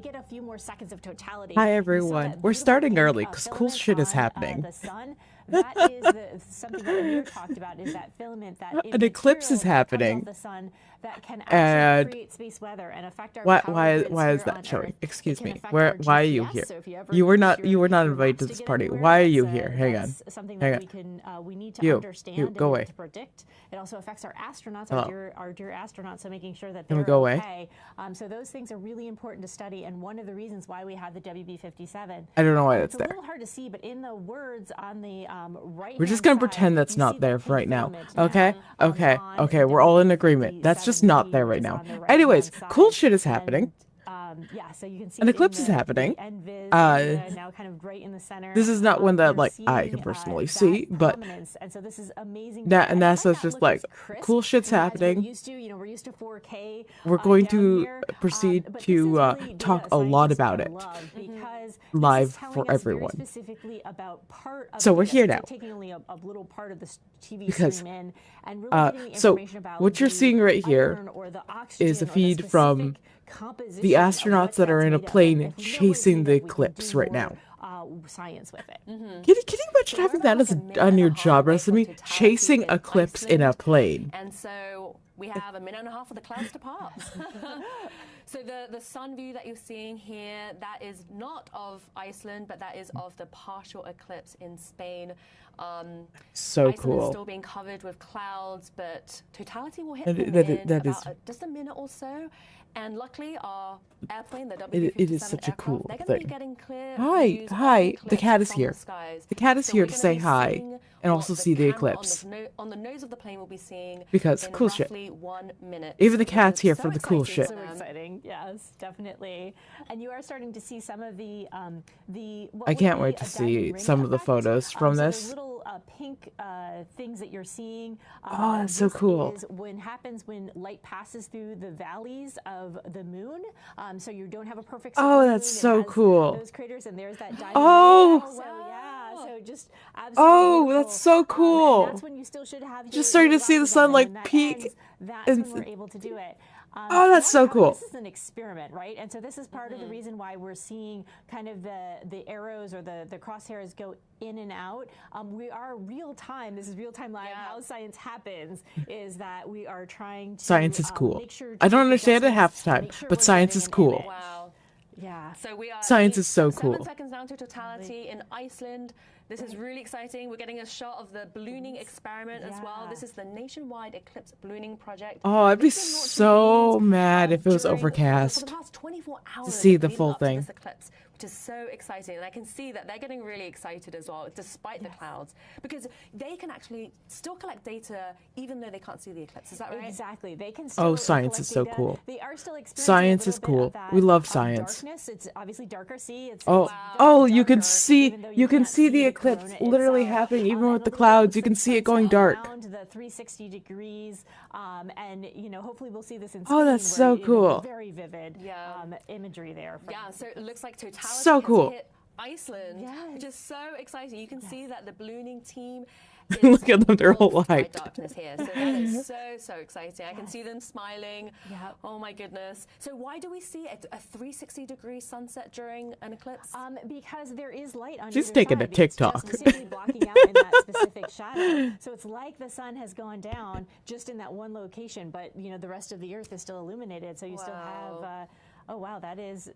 get a few more seconds of totality. Hi everyone. We're starting early because cool shit is happening. The sun. That is something that Amir talked about, is that filament, that An eclipse is happening. Comes off the sun that can actually create space weather and affect our power grids why is here that on showing? Earth. Excuse me. Why are you here? So you were not invited to this party. Why are you here? Hang on. Something Hang that we need to understand and go away. to predict. It also affects our astronauts, our dear astronauts, so making sure that they're okay. So those things are really important to study, and one of the reasons why we have the WB-57. I don't know why that's there. It's a little hard to see, but in the words on the right, we're just gonna pretend that's not there right now. Okay? Okay, we're all in agreement. That's just not there right now. Anyways, cool shit is happening. Yeah, so you can see an eclipse is happening. Now kind of right in the center. This is not one that like I can personally see, but and so this is amazing. NASA's just like cool shit's happening. We're used to 4K. We're going to proceed to talk a lot about it live for everyone. So we're here now. Taking only a little part of the TV because stream in, and really so what you're seeing right here is a feed from the astronauts that are in a plane chasing the eclipse right now. Science with it. Can you imagine having that as on your job resume? Chasing eclipse in a plane. And so we have a minute and a half for the clouds to part. So the sun view that you're seeing here, that is not of Iceland, but that is of the partial eclipse in Spain. So Iceland cool. is still being covered with clouds, but totality will hit in just a minute or so. And luckily, our airplane, the WB-57 it is such a cool they're going thing. to be getting clear. Hi, the cat is here. The cat is here to say hi and also see the eclipse. On the nose of the plane, we'll be seeing because cool shit. 1 minute. Even the cat's here for the cool shit. So exciting, yes, definitely. And you are starting to see some of the I can't wait to see some of the photos from this. Little pink things that you're seeing. Oh, that's so cool. Is when light passes through the valleys of the moon. So you don't have a perfect. Oh, that's so cool. Those craters, and there's that diamond. Oh. So yeah, so just absolutely. Oh, that's so cool. That's when you still should have. Just starting to see the sun like peak. That's when we're able to do it. Oh, that's so cool. This is an experiment, right? And so this is part of the reason why we're seeing kind of the arrows or the crosshairs go in and out. We are real time. This is real time live. How science happens is that we are trying to. Science is cool. Make sure I don't understand it half the time, but science is cool. Wow. Yeah. So we are. Science is so cool. 7 seconds down to totality in Iceland. This is really exciting. We're getting a shot of the ballooning experiment as well. This is the nationwide eclipse ballooning project. Oh, I'd be so mad if it was overcast for the past 24 hours to see the full thing. This eclipse, which is so exciting. And I can see that they're getting really excited as well, despite the clouds, because they can actually still collect data even though they can't see the eclipse. Is that right? Exactly. They can still Oh, science is so data. cool. They are still experiencing Science is cool. We love science. Darkness. It's obviously darker sea. It's you can see the eclipse literally happening even with the clouds. You can see it going dark. Around the 360 degrees, and hopefully we'll see this in Oh, that's so cool. Very vivid imagery there. So it looks like totality so cool. has hit Iceland, which is so exciting. You can see that the ballooning team look at them, they're all hyped. Darkness here. So that is so exciting. I can see them smiling. Oh my goodness. So why do we see a 360-degree sunset during an eclipse? Because there is light on. She's taking a TikTok. It's just completely blocking out in that specific shadow. So it's like the sun has gone down just in that one location, but the rest of the Earth is still illuminated. So you still have. Oh wow, that is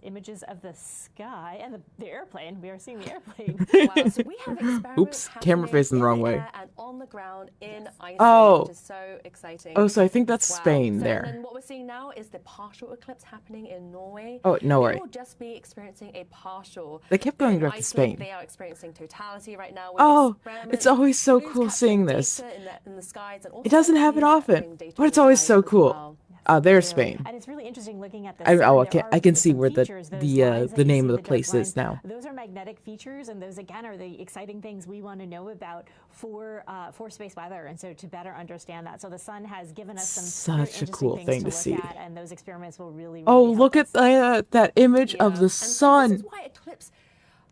images of the sky and the airplane. We are seeing the airplane. Wow, so we have experiments. Oops, camera facing the wrong way. And on the ground in Iceland, which is so exciting. Oh, so I think that's Spain there. And then what we're seeing now is the partial eclipse happening in Norway. Oh, Norway. They will just be experiencing a partial. They kept going back to Spain. They are experiencing totality right now. Oh, it's always so cool seeing this. In the skies and it doesn't happen often, but it's always so cool. There's Spain. And it's really interesting looking at this. I can see where the name of the place is now. Those are magnetic features, and those again are the exciting things we want to know about for space weather, and so to better understand that. So the sun has given us some such a cool thing to see. And those experiments will really look at that image of the sun. This is why eclipse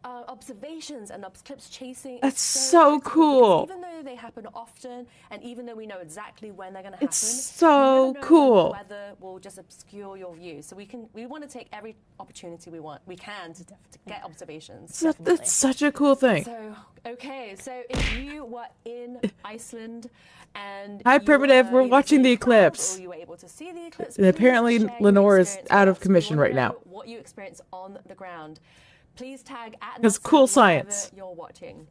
observations and eclipse chasing. That's so cool. Even though they happen often, and even though we know exactly when they're going to happen, it's so cool. The weather will just obscure your view. So we want to take every opportunity we can to get observations. That's such a cool thing. So if you were in Iceland and Hi, Primitive. We're watching the eclipse. Or you were able to see the eclipse. And apparently, Lenore is out of commission right now. What you experience on the ground. Please tag at Because cool science. You're watching.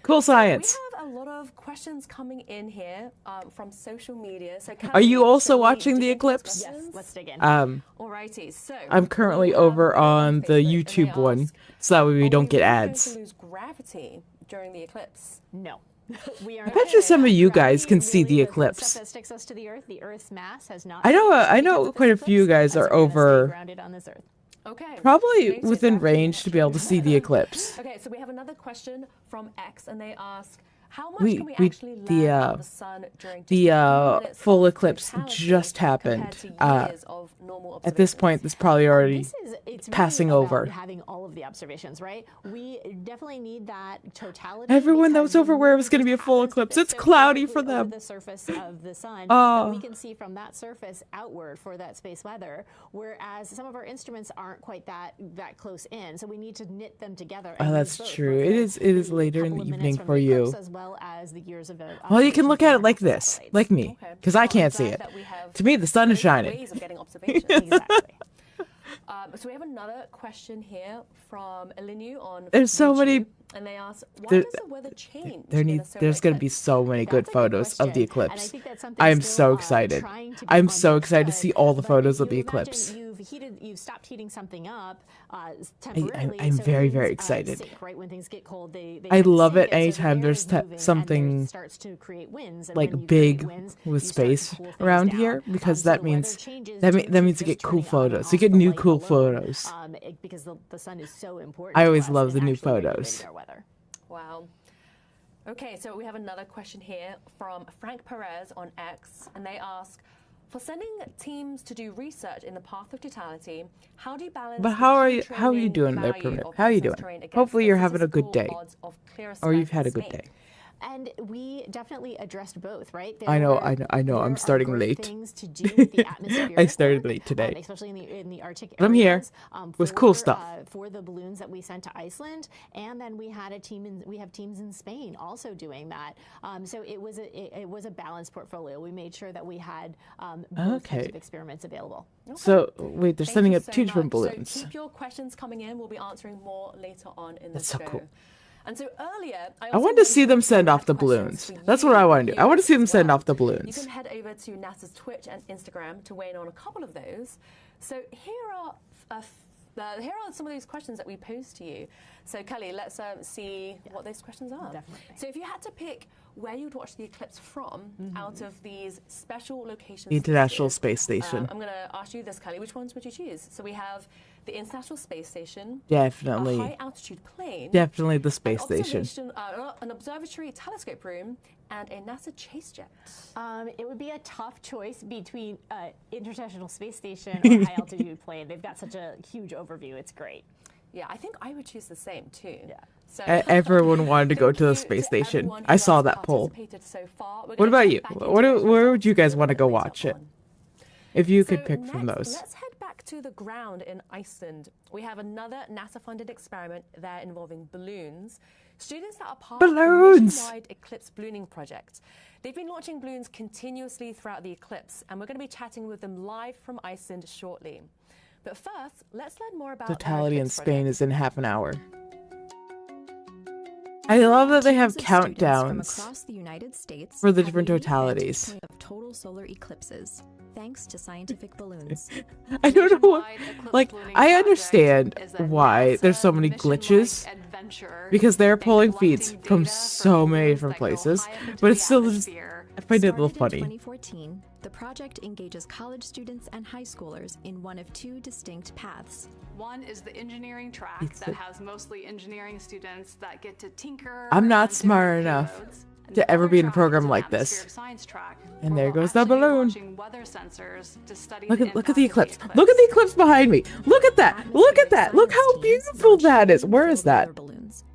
Cool science. We have a lot of questions coming in here from social media. So are you also watching the eclipse? Yes, let's dig in. Alrighty, so I'm currently over on the YouTube one, so that way we don't get ads. Going to lose gravity during the eclipse? No. I bet you some of you guys can see the eclipse. Stuff that sticks us to the Earth. The Earth's mass has not. I know quite a few guys are over. Grounded on this Earth. Okay. Probably within range to be able to see the eclipse. Okay, so we have another question from X, and they ask, how much can we actually learn about the sun during the full eclipse just happened. At this point, it's probably already it's passing really over. Having all of the observations, right? We definitely need that totality. Everyone that was over where it was going to be a full eclipse, it's cloudy for them. The surface of the sun, we can see from that surface outward for that space weather, whereas some of our instruments aren't quite that close in, so we need to knit them together. Oh, that's true. It is later in the evening for you. As well as the years of well, you can look at it like this, like me, because I can't see it. To me, the sun is shining. Ways of getting observations. Exactly. So we have another question here from Elinu on There's so YouTube, many. and they ask, why does the weather change? There's going to be so many good photos of the eclipse. I am still, so excited. I'm so excited to see all the photos of the eclipse. You've stopped heating something up temporarily. I'm very, very excited. Sink, right? When things get cold, they I love it anytime there's something starts to create winds, and like big with space around here, because that means you get cool photos. You get new cool photos. Because the sun is so important. I always love the new photos. Wow. Okay, so we have another question here from Frank Perez on X, and they ask, for sending teams to do research in the path of totality, how do you balance? But how are you doing there, Primitive? How are you doing? Hopefully you're having a good day, or you've had a good day. And we definitely addressed both, right? I know. I'm starting late. Things to do with the atmosphere. I started late today. Especially in the Arctic areas. But I'm here with cool stuff. For the balloons that we sent to Iceland, and then we had we have teams in Spain also doing that. So it was a balanced portfolio. We made sure that we had both kinds of experiments available. Okay. So wait, they're sending up two different balloons. So keep your questions coming in. We'll be answering more later on in the show. That's so cool. And so earlier, I want to see them send off the balloons. That's what I want to do. I want to see them send off the balloons. You can head over to NASA's Twitch and Instagram to weigh in on a couple of those. So here are some of these questions that we posed to you. So Kelly, let's see what those questions are. Definitely. So if you had to pick where you'd watch the eclipse from out of these special locations, the International Space Station. I'm going to ask you this, Kelly. Which ones would you choose? So we have the International Space Station, definitely, a high-altitude plane, definitely the space station, an observatory telescope room, and a NASA chase jet. It would be a tough choice between International Space Station or high-altitude plane. They've got such a huge overview. It's great. Yeah, I think I would choose the same too. Yeah. So everyone wanted to go to the space station. I saw that poll. So what about you? Where would you guys want to go watch it? If you could pick from those. Let's head back to the ground in Iceland. We have another NASA-funded experiment there involving balloons. Students that are part of the nationwide eclipse ballooning project. They've been launching balloons continuously throughout the eclipse, and we're going to be chatting with them live from Iceland shortly. But first, let's learn more about totality in Spain is in half an hour. I love that they have countdowns across the United States for the different totalities. Of total solar eclipses, thanks to scientific balloons. I don't know what, like, I understand why there's so many glitches, because they're pulling feeds from so many different places, but it's still just, I find it a little funny. In 2014, the project engages college students and high schoolers in one of two distinct paths. One is the engineering track that has mostly engineering students that get to tinker. I'm not smart enough to ever be in a program like this. And there goes the balloon. Look at the eclipse. Look at the eclipse behind me. Look at that. Look at that. Look how beautiful that is. Where is that?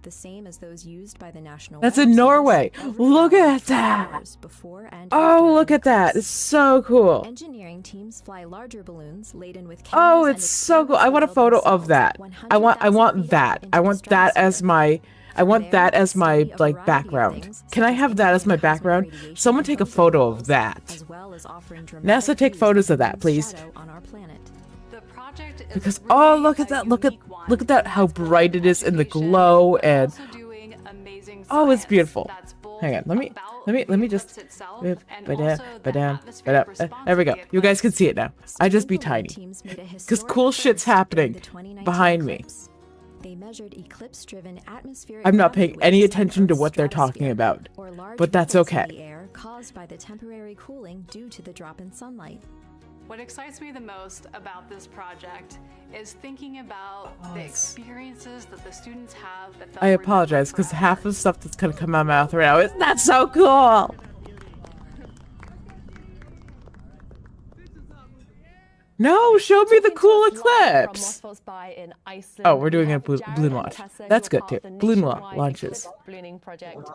the same as those used by the National That's Weather in Service, Norway. every Look hour at for that. hours before and Oh, after look an at that. eclipse. It's so cool. Engineering teams fly larger balloons laden with Oh, cameras and it's so cool. experiments I want a reveal photo of themselves that. I 100,000 want feet that. up into I the want that as stratosphere. my I From want there, that they as my study a like variety of background. things, Can I such have as that as my indicating cosmic background? radiation Someone from take a black photo holes, of that. as well as offering NASA, dramatic take views photos of the that, moon's please. shadow on our planet. The project is Because really oh, look at a that. unique one Look at that in how it's both bright it is in the education, glow but and also doing amazing oh, it's science beautiful. that's both Hang on. Let me about let the me just eclipse itself Ba-da, and ba-da, also the ba-da, atmospheric ba-da. response There we to go. the You guys can eclipse. see it now. I just be Student balloon tiny. teams made a Because historic cool shit's first during happening the 2019 behind me. eclipse. They measured eclipse-driven atmospheric I'm not gravity paying any waves in attention to Earth's what they're talking stratosphere, about, or large but that's ripples in okay. the air caused by the temporary cooling due to the drop in sunlight. What excites me the most about this project is thinking about the experiences that the students have that they'll I remember apologize because forever. half of the stuff that's gonna come out of my mouth right now is not so cool. No, show me the Talking to cool us live from eclipse. Mossfalls Bay in Iceland, Oh, we're doing we a have Jared balloon and launch. Tessa, That's who are good part too. of the Balloon nationwide launches. eclipse ballooning project.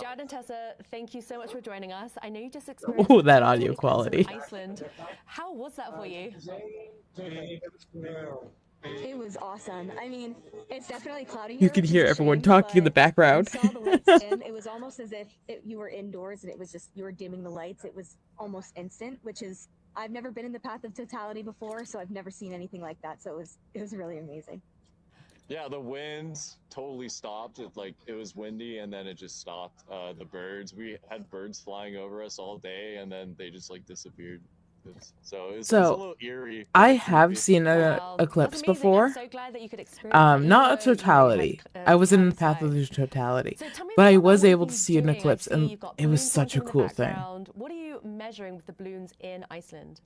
Jared and Tessa, thank you so much for joining us. I know you just experienced Oh, that a audio eclipse quality. in Iceland. How was that for you? It was awesome. I mean, it's definitely cloudy here. You can which is hear a everyone shame, talking in the but background. You saw the lights dim. It was almost as if you were indoors and it was just you were dimming the lights. It was almost instant, which is I've never been in the path of totality before, so I've never seen anything like that. So it was really amazing. Yeah, the wind totally stopped. It was windy and then it just stopped. The birds, we had birds flying over us all day and then they just like disappeared. It was a little eerie. I but have creepy. seen an Wow, that's eclipse amazing. before. I'm so glad that you could experience that, even Not a though, you know, you totality. had, I was in the cloudy path of skies. the totality, So tell me but more I about was what you've able to been see an doing. I eclipse, see and you've got it was balloons such a in the cool thing. background. What are you measuring with the balloons in Iceland?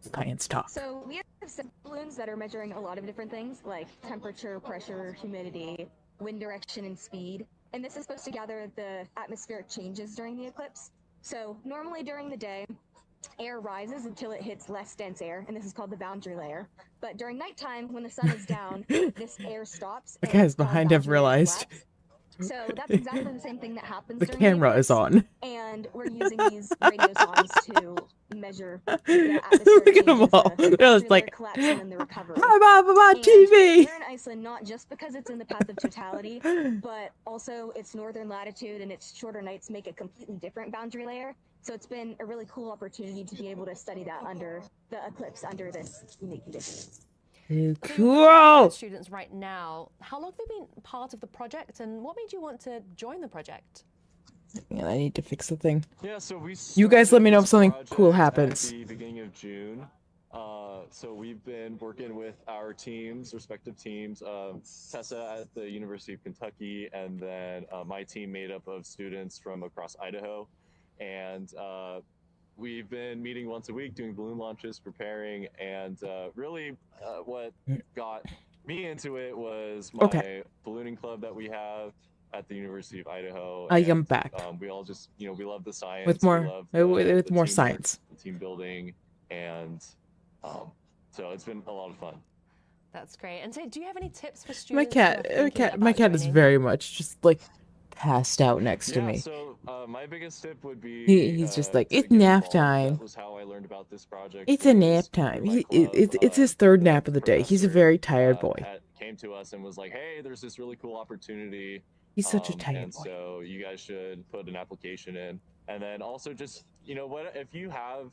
Science talk. So we have some balloons that are measuring a lot of different things like temperature, pressure, humidity, wind direction, and speed. And this is supposed to gather the atmospheric changes during the eclipse. So normally during the day, air rises until it hits less dense air, and this is called the boundary layer. But during nighttime, when the sun is down, this air stops. The and guys it's called behind have boundary layer realized. collapse. So that's exactly the same thing that happens The during camera is eclipse, on. and we're using these radiosondes to measure the Look atmospheric at them changes, all. the They're boundary just like, layer collapse, and then the recovery. I'm on And TV. we're in Iceland not just because it's in the path of totality, but also its northern latitude and its shorter nights make a completely different boundary layer. So it's been a really cool opportunity to be able to study that under the eclipse under this unique conditions. So you're Cool. students right now. How long have you been part of the project, and what made you want to join the project? Man, I need to fix the thing. Yeah, so we You guys let me know if something started this cool project happens. At the beginning of June. So we've been working with our teams, respective teams. Tessa at the University of Kentucky, and then my team made up of students from across Idaho. And we've been meeting once a week, doing balloon launches, preparing, and really what got me into it was my ballooning club that we have at the University of Idaho. I am and, back. We all just, we love the science. With we more, love the with more teamwork, science. the team building, and so it's been a lot of fun. That's great. And so, do you have any tips for My students? who are thinking my about cat is joining? very much just like passed out next to me. So my biggest tip would be He's just like, to it's get nap involved. time. That was how I learned about this project. It's a was nap through time. my club. It's his third The nap of the day. He's a professor, very tired boy. came to us and was like, "Hey, there's this really cool opportunity. He's such a tired and boy. so you guys should put an application in." And then also just, what if you have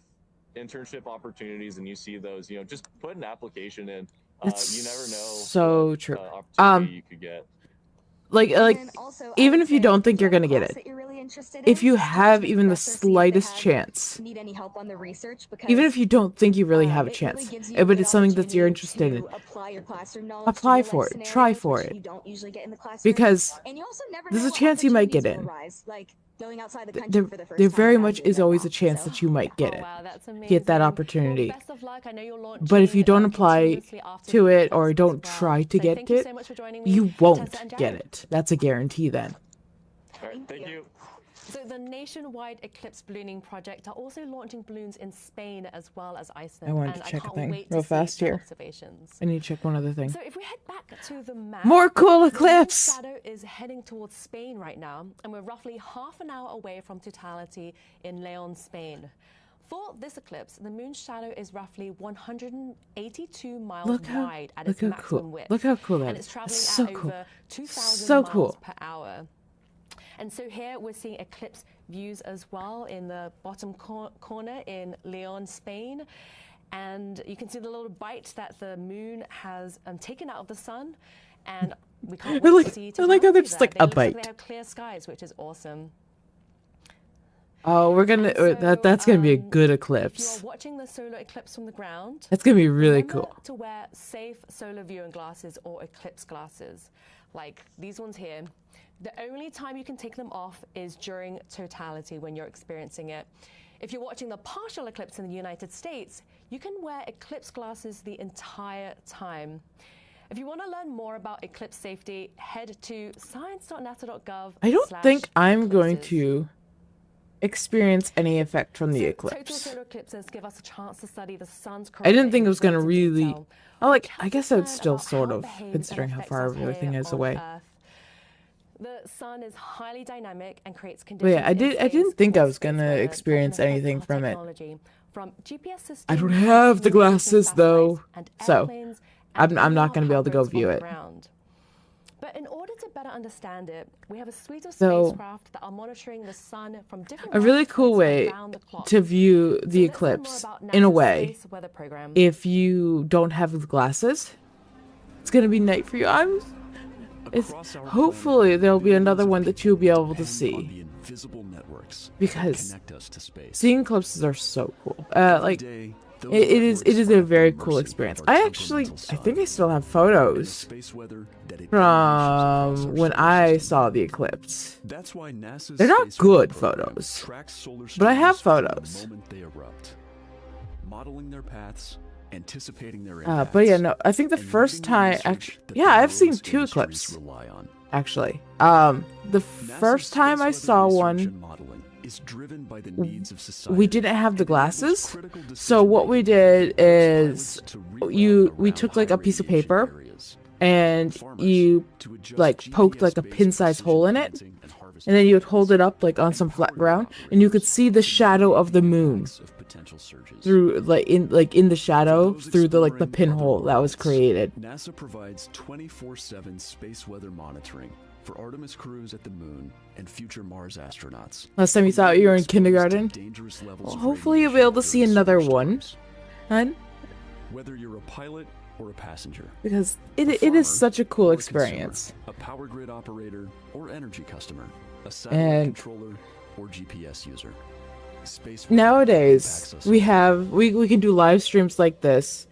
internship opportunities and you see those, just put an application in. It's You never know so what, true. opportunity you could get. Like And also, I even would if you say don't think if you're you have gonna a get class it, that you're really interested if in, you talk have to even the professor, see if they slightest have- chance, need any help on the research, because even if you don't think you really have a it really chance, gives you a but good it's something that you're opportunity interested in, to apply your classroom knowledge to apply real-life for it, try scenarios, for which it. you don't usually get in the classroom. Because And you also never there's know a what chance you might get opportunities will in. arise, like going outside the country There, for the first there time very and much doing is that always a launch, chance so that you might get Oh, it. wow, that's amazing. Get that Well, opportunity. best of luck. I know you're But if you don't launching, apply continuously after to the it eclipse or as don't well. try to So get thank you it, so much for joining me, you won't Tessa and get Jared. it. That's a guarantee then. All right, thank you. So the nationwide eclipse ballooning project are also launching balloons in Spain as well as Iceland. I wanted to check a thing real fast here. Observations. I need to check one other thing. So if we head back to the map, more cool the eclipse. shadow is heading towards Spain right now, and we're roughly half an hour away from totality in Leon, Spain. For this eclipse, the moon's shadow is roughly 182 miles wide at its maximum width. Look how cool that and is. it's traveling So at cool. over 2,000 So miles cool. per hour. And so here we're seeing eclipse views as well in the bottom corner in Leon, Spain. And you can see the little bite that the moon has taken out of the sun. And we can't wait to see I like how there's like a bite. Like they have clear skies, which is awesome. Oh, we're gonna that's gonna be a good If eclipse. you're watching the solar eclipse from the ground, That's gonna be really remember cool. to wear safe solar viewing glasses or eclipse glasses, like these ones here. The only time you can take them off is during totality when you're experiencing it. If you're watching the partial eclipse in the United States, you can wear eclipse glasses the entire time. If you want to learn more about eclipse safety, head to science.nasa.gov. I don't think I'm going to experience any effect from the Total eclipse. solar eclipses give us a chance to study the sun's I didn't think it corona was gonna in really. detail. Oh, like We I guess can that's still learn about sort how it of behaves and considering how affects far us here everything is on away. Earth. The sun is highly dynamic and creates But conditions. yeah, I in didn't space think I called was space gonna weather that experience can affect anything our from it. technology. From GPS systems, I don't have the to glasses though, satellites and so airplanes, and I'm even not our gonna be able to go power grids on view the it. ground. But in order to better understand it, we have a suite of So- spacecraft that are monitoring the sun from different A really vantage cool points way around the clock. to view the So let's learn more eclipse about in a NASA's way. space weather program. If you don't have the glasses, it's gonna be night for you. Hopefully there'll be another one that you'll be able to see, because seeing eclipses are so cool. Like it is a very cool experience. I think I still have photos from when I saw the eclipse. They're not good photos, but I have photos. Modeling their paths, anticipating their But yeah, no, I think the first time, I've seen two eclipses, actually. The first time I saw one, we didn't have the glasses, so what we did is we took like a piece of paper and you like poked like a pin-sized hole in it, and then you would hold it up like on some flat ground, and you could see the shadow of the moon through in the shadow through the pinhole that was created. NASA provides 24/7 space weather monitoring for Artemis crews at the moon and future Mars astronauts. Last time you thought you were in kindergarten? Well, hopefully you'll be able to see another one, hun, Whether you're a pilot or a passenger, because it is such a cool experience. a power grid operator or energy customer, a satellite And controller or GPS user. Space nowadays we can do live streams like this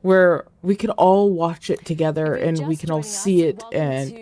where we can all watch it together and we can all see it, and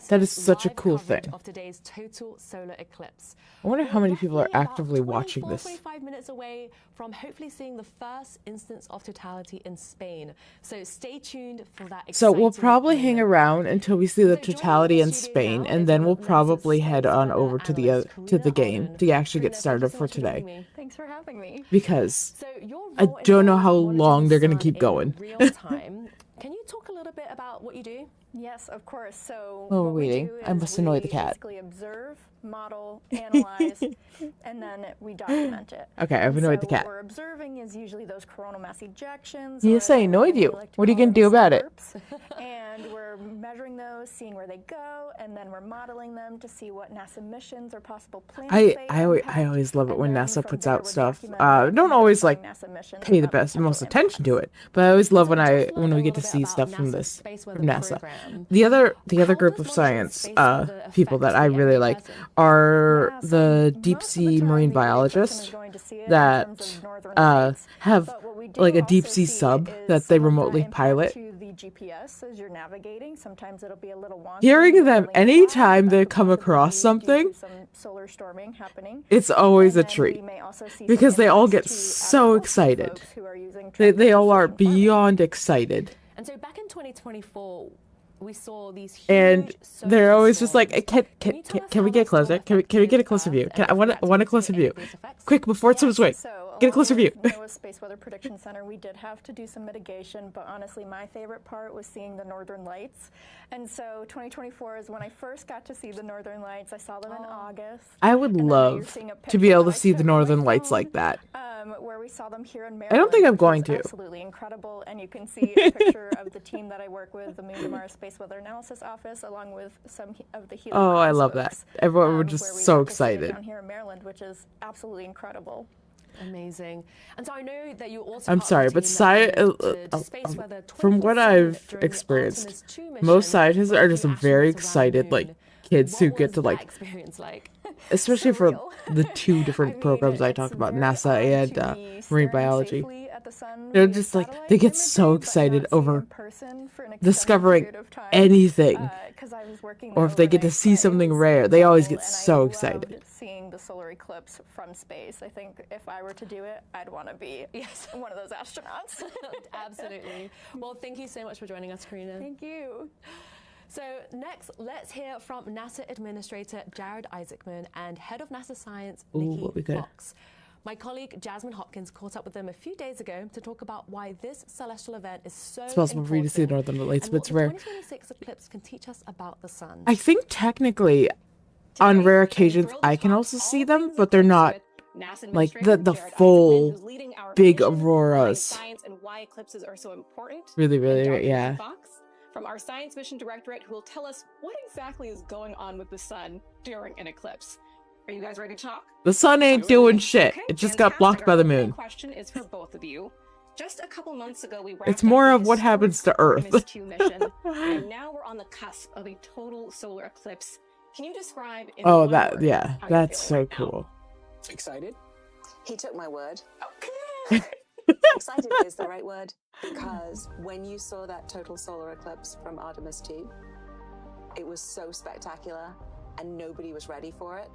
that is such a cool thing. Of today's total solar eclipse. I wonder how We're many people are roughly about actively watching 24, this. 25 minutes away from hopefully seeing the first instance of totality in Spain. So stay tuned for that. So we'll exciting probably hang moment. around until we see the So joining totality me in the studio Spain, now and is then one we'll of NASA's probably head space on weather over to the analysts, to the Karina game Alden. to actually Karina, get started thank you so for much joining today, me. Thanks for having me. because So your I role don't know involves how monitoring long the they're gonna sun keep in going. real time. Can you talk a little bit about what you do? Yes, of course. So Oh, what we waiting. do I is must annoy the we cat. basically observe, model, analyze, and then we document it. Okay, I've And annoyed the so cat. What we're observing is usually those coronal mass ejections. Yes, or I annoyed we you. like to What are you call gonna them do about it? SERPs. And we're measuring those, seeing where they go, and then we're modeling them to see what NASA missions or possible plans they I impact. always love it And when then NASA from puts there, out we're stuff. documenting Don't and always like notifying NASA missions pay the about best most potential attention to impacts. it, but I always love So when just when learn we a get to little see bit stuff about from NASA's this space from weather NASA. program. The other How group does of monitoring science space weather people that affect I the really average like person? are Yeah, so the most deep of the sea time, marine the average person is biologists going to see it in that terms of northern lights. have But what we do like a deep also sea see sub is that they some of remotely impact pilot. to the GPS as you're navigating. Sometimes it'll be a little wonky. Hearing you're them traveling a while, anytime that they could come possibly across be due something, to some solar storming happening. it's always a And then we treat may also see because some they all impacts get to so agricultural excited. folks who are using They tractors all for are farming. beyond excited. And so back in 2024, we saw these huge and they're solar always just like, storms. can we get a closer? Can we get a closer view? I want a closer view. Quick, before it swims away. Get a closer view. NOAA's Space Weather Prediction Center, we did have to do some mitigation, but honestly, my favorite part was seeing the northern lights. And so 2024 is when I first got to see the northern lights. I saw them in August. I would love to be able to see the northern lights like that. Where we saw them here in Maryland. I don't think I'm going to. Absolutely incredible, and you can see a picture of the team that I work with, the Moon to Mars Space Weather Analysis Office, along with some of the Helium. Oh, I love that. Everyone was just so excited. Down here in Maryland, which is absolutely incredible. Amazing. And so I know that you also. I'm sorry, but from what I've experienced, most scientists are just very excited, like kids who get to like, especially for the two different programs I talked about, NASA and marine biology. They're just like, they get so excited over discovering anything. Or if they get to see something rare, they always get so excited. Seeing the solar eclipse from space. I think if I were to do it, I'd want to be one of those astronauts. Absolutely. Well, thank you so much for joining us, Karina. Thank you. So next, let's hear from NASA Administrator Jared Isaacman and Head of NASA Science, Nikki Fox. My colleague Jasmine Hopkins caught up with them a few days ago to talk about why this celestial event is so important. It's possible for you to see the northern lights, but it's rare. The 2026 eclipse can teach us about the sun. I think technically, on rare occasions, I can also see them, but they're not like the full big auroras. Science and why eclipses are so important. Really, yeah. Fox from our Science Mission Directorate, who will tell us what exactly is going on with the sun during an eclipse. Are you guys ready to talk? The sun ain't doing shit. Okay, it just got blocked by the moon. My question is for both of you. Just a couple months ago, we wrapped It's more up of what happens to Earth. Artemis 2 mission, and now we're on the cusp of a total solar eclipse. Can you describe? In one word how that's so right cool. Excited? He took my word. Excited is the right word, because when you saw that total solar eclipse from Artemis 2, it was so spectacular, and nobody was ready for it.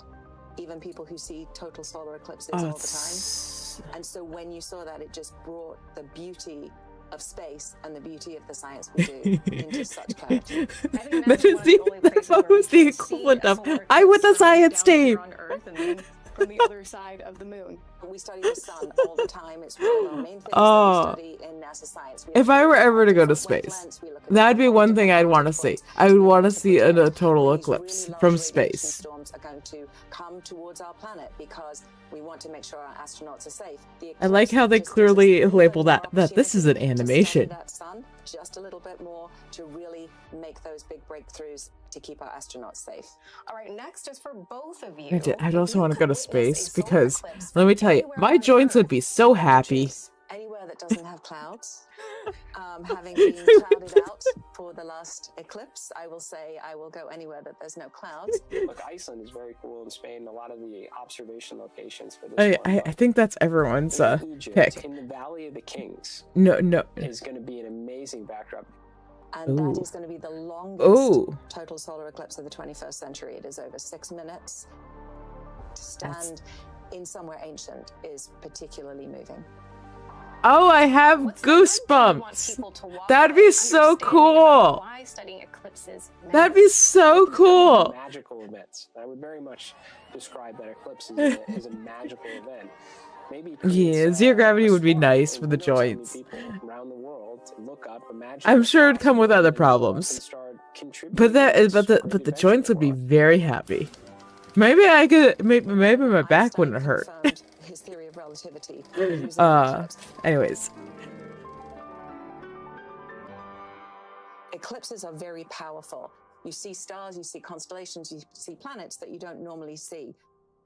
Even people who see total solar eclipses all the time. And so when you saw that, it just brought the beauty of space and the beauty of the science we do into such clarity. That was the equivalent of, I'm with the science team. From the other side of the moon. We study the sun all the time. It's one of our main things that we study in NASA science. If I were ever to go to space, that'd be one thing I'd want to see. I would want to see a total eclipse from space. Storms are going to come towards our planet because we want to make sure our astronauts are safe. I like how they clearly label that this is an animation. That sun just a little bit more to really make those big breakthroughs to keep our astronauts safe. All right, next is for both of you. I'd also want to go to space because, let me tell you, my joints would be so happy. Anywhere that doesn't have clouds. Having been clouded out for the last eclipse, I will say I will go anywhere that there's no clouds. Look, Iceland is very cool in Spain. A lot of the observation locations for this I think that's everyone's Egypt, pick. in the Valley of the Kings. No. Is going to be an amazing backdrop. And that is going to be the longest total solar eclipse of the 21st century. It is over 6 minutes. To stand in somewhere ancient is particularly moving. Oh, I have goosebumps. That'd be so cool. Why studying eclipses matters. That'd be so cool. Magical events. I would very much describe that eclipse as a magical event. Maybe zero gravity would be nice for the joints. Around the world to look up, I'm sure it'd come with other problems. But the joints would be very happy. Maybe I could. Maybe my back wouldn't hurt. His theory of relativity. Anyways. Eclipses are very powerful. You see stars, you see constellations, you see planets that you don't normally see.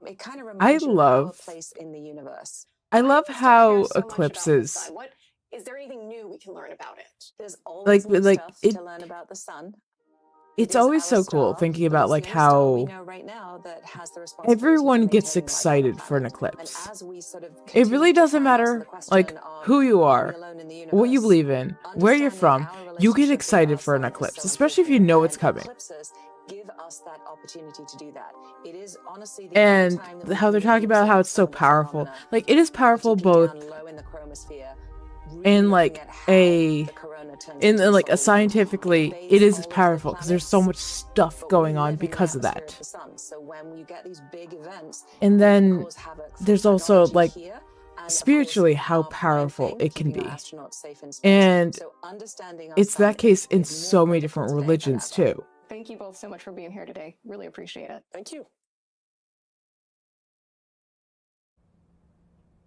It kind of reminds you of our place in the universe. I love how eclipses. What is there anything new we can learn about it? There's always new stuff to learn about the sun. It's always so cool thinking about like how everyone gets excited for an eclipse. It really doesn't matter like who you are, what you believe in, where you're from. You get excited for an eclipse, especially if you know it's coming. Give us that opportunity to do that. It is honestly and how they're talking about how it's so powerful. Like it is powerful both in like a scientifically, it is powerful because there's so much stuff going on because of that. So when you get these big events, and then there's also like spiritually how powerful it can be, and it's that case in so many different religions too. Thank you both so much for being here today. Really appreciate it. Thank you.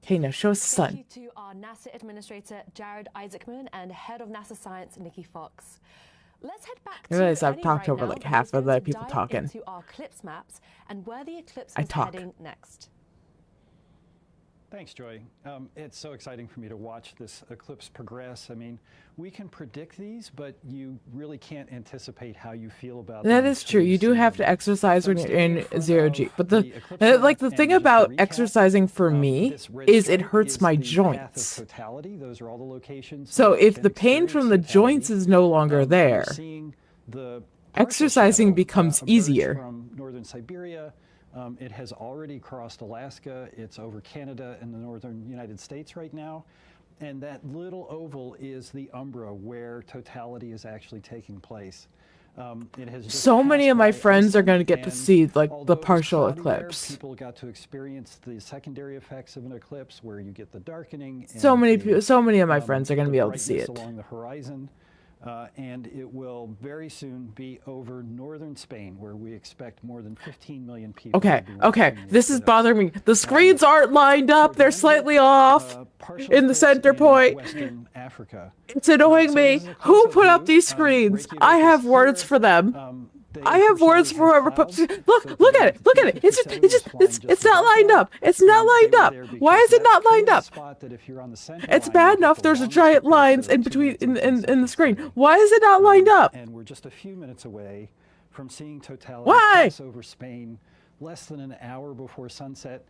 Okay, now show us the sun. Thank you to our NASA Administrator, Jared Isaacman, and Head of NASA Science, Nikki Fox. Let's head back I to realize I've Ellie talked right over now, like half of the people talking. Into our eclipse maps and where the eclipse I is talk. heading next. Thanks, Joy. It's so exciting for me to watch this eclipse progress. I mean, we can predict these, but you really can't anticipate how you feel about them. That is true. You do have to exercise when you're in 0G. But the thing about exercising for me is it hurts my joints. Those are all the locations. So if the pain from the joints is no longer there, exercising becomes easier. From northern Siberia. It has already crossed Alaska. It's over Canada and the northern United States right now. And that little oval is the umbra where totality is actually taking place. It has so many of my friends are going to get to see like the partial eclipse. People got to experience the secondary effects of an eclipse where you get the darkening. So many of my friends are going to be able to see it. Along the horizon. And it will very soon be over northern Spain, where we expect more than 15 million people. Okay, this is bothering me. The screens aren't lined up. They're slightly off in the center point. Western Africa. It's annoying me. Who put up these screens? I have words for them. I have words for whoever put. Look at it. It's not lined up. It's not lined up. Why is it not lined up? It's bad enough there's a giant lines in between in the screen. Why is it not lined up? And we're just a few minutes away from seeing totality pass over Spain, less than an hour before sunset.